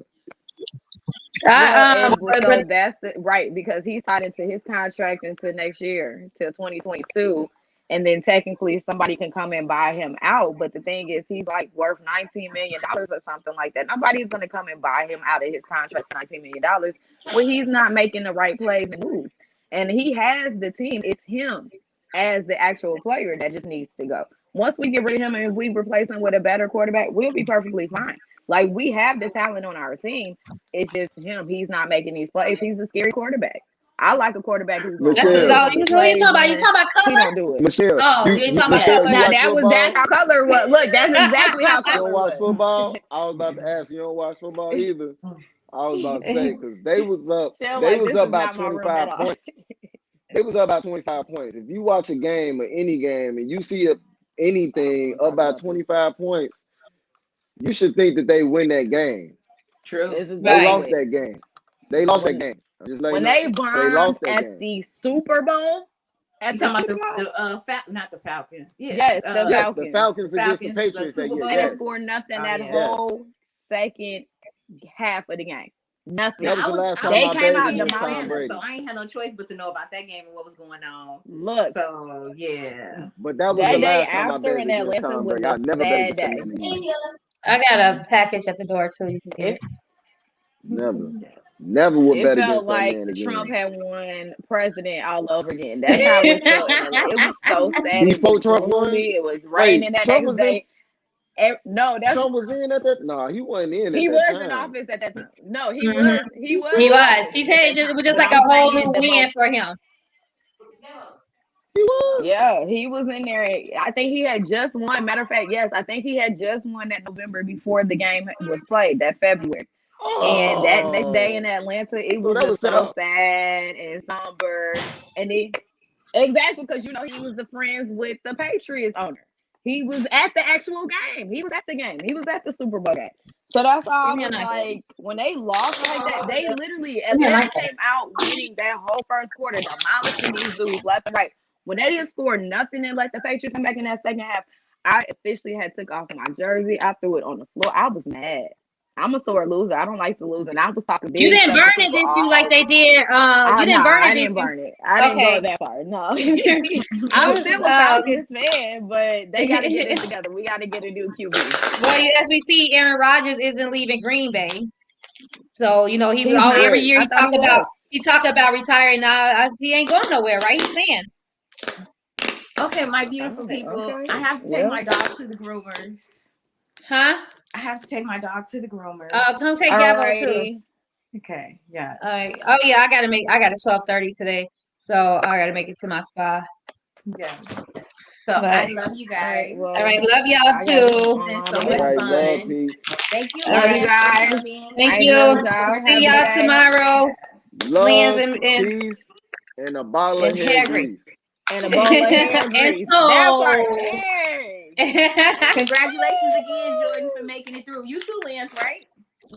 well, so But that's right because he's tied into his contract into next year till 2022, and then technically somebody can come and buy him out. But the thing is, he's like worth $19 million or something like that. Nobody's gonna come and buy him out of his contract for $19 million when he's not making the right plays and moves. And he has the team. It's him as the actual player that just needs to go. Once we get rid of him and we replace him with a better quarterback, we'll be perfectly fine. Like we have the talent on our team. It's just him. He's not making these plays. He's a scary quarterback. I like a quarterback who's gonna that's run. He's Michelle, gonna you get know you plays talking about. You in. talking about He color? don't do it. Michelle, Oh, you ain't talking about Yeah. Michelle, you color. Now watch that's football? how color was. Look, that's exactly how You don't color watch was. football? I was about to ask. You don't watch football either. I was about to say because they was up. Chill, They like was this up is about not my room at 25 all. points. They was up about 25 points. If you watch a game or any game and you see anything up by 25 points, you should think that they win that game. True. This is They Right. lost exactly that game. They lost that when game. I'm just letting when you know. they They bombed lost that at game. the Super Bowl. At You the talking Super about Bowl, not the Falcons? Yeah. yes, the Yes, the Falcons. Falcons against the Falcons, the Patriots that Super year. Bowl. They didn't Yes, score nothing Oh that yeah. yes. whole second half of the game. Nothing. Now That was the last I time was They my came baby out in missed Tom demolished. Atlanta, Brady. so I ain't had no choice but to know about that game and what was going on. Look, So yeah. But that was the that day last time my after baby in against Atlanta Tom was Brady. a I never bet sad against him day. in the league. I got a package at the door too. You can get it. Never. Yes. Never would It bet felt against that like man Trump again. had won president all over again. That's how it felt. It was so sad. It Before was Trump won? gloomy. It was Wait, raining that Trump next was in day. No, that's Trump was in at that? No, he wasn't in at he that was in time. office at that time. No, he Mhm. was He in He said was. office She at said that it time. was just But like a I'm whole saying new the win most. for him. he was. Yeah, he was in there. I think he had just won. Matter of fact, yes, I think he had just won that November before the game was played, that February. And that next day in Oh, Atlanta, it so was that was just set so up. sad and somber. And he exactly because he was the friends with the Patriots owner. He was at the actual game. He was at the game. He was at the Super Bowl game. So that's why I Give me a was knife. like, when they lost like that, they literally Give me a Atlanta knife. came out winning that whole first quarter, demolishing these dudes left and right. When they didn't score nothing and let the Patriots come back in that second half, I officially had took off my jersey. I threw it on the floor. I was mad. I'm a sore loser. I don't like to lose, and I was talking You big didn't stuff to burn it, people did you? Like all. they did. You didn't burn it, I did didn't you? burn it. I didn't go Okay. that far. No, I'm still a Falcons fan, but they got to get it together. We got to get a new QB. Well, as we see, Aaron Rodgers isn't leaving Green Bay. So he He's all not. every year I thought he talk about retiring. Now he ain't going nowhere, right? He's staying. Okay, my beautiful people. Okay. I have to take my dog to the groomers. Huh? I have to take my dog to the groomers. Come take Gabo too. Alrighty. Okay, yeah. All right. Oh yeah, I got a 12:30 today, so I gotta make it to my spa. Yeah. So But, I love you guys. All all right, love y'all too. It's been so All much right, love, fun. peace. Thank you, All Love right. you Lance, for guys. coming. Thank I you. enjoyed y'all. Have See a y'all good day. tomorrow. Love, and peace, and a bottle of and hair hair grease. grease. And a bowl of hair and grease. That part. so. Hey. Congratulations again, Jordan, for making it through. You too, Lance, right?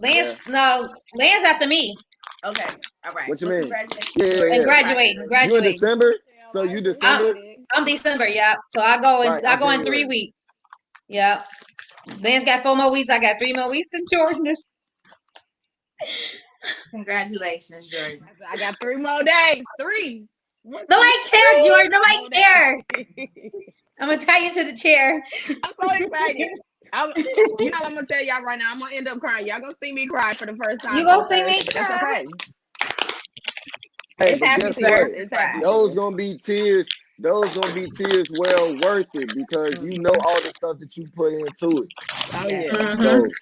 Lance after me. Okay. All right. What you Well, mean? congratulations, Yeah, Jordan. And yeah. graduating. You in December? So you December? I'm December, yeah. So I go Right, I'm in 3 January. weeks. Yeah. Lance got 4 more weeks. I got 3 more weeks in Jordan. Congratulations, Jordan. I got 3 more days. 3. Nobody cares, Jordan. Nobody more cares. days. I'm gonna tie you to the chair. I'm so excited. You know, I'm gonna tell y'all right now. I'm gonna end up crying. Y'all gonna see me cry for the first time. You gonna see Thursday, me but that's cry? okay. Hey, It's but happy guess tears. what? It's happy Those tears. gonna be tears. Those gonna be tears well worth it because you know all the stuff that you put into it. Oh Yeah. yeah. Mm-hmm. So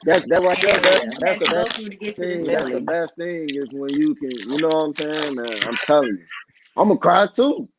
that right there, And what you that's had the to go best through to get to this thing. That's the point. best thing is when you can, you know what I'm saying, man. I'm telling you, I'm gonna cry too.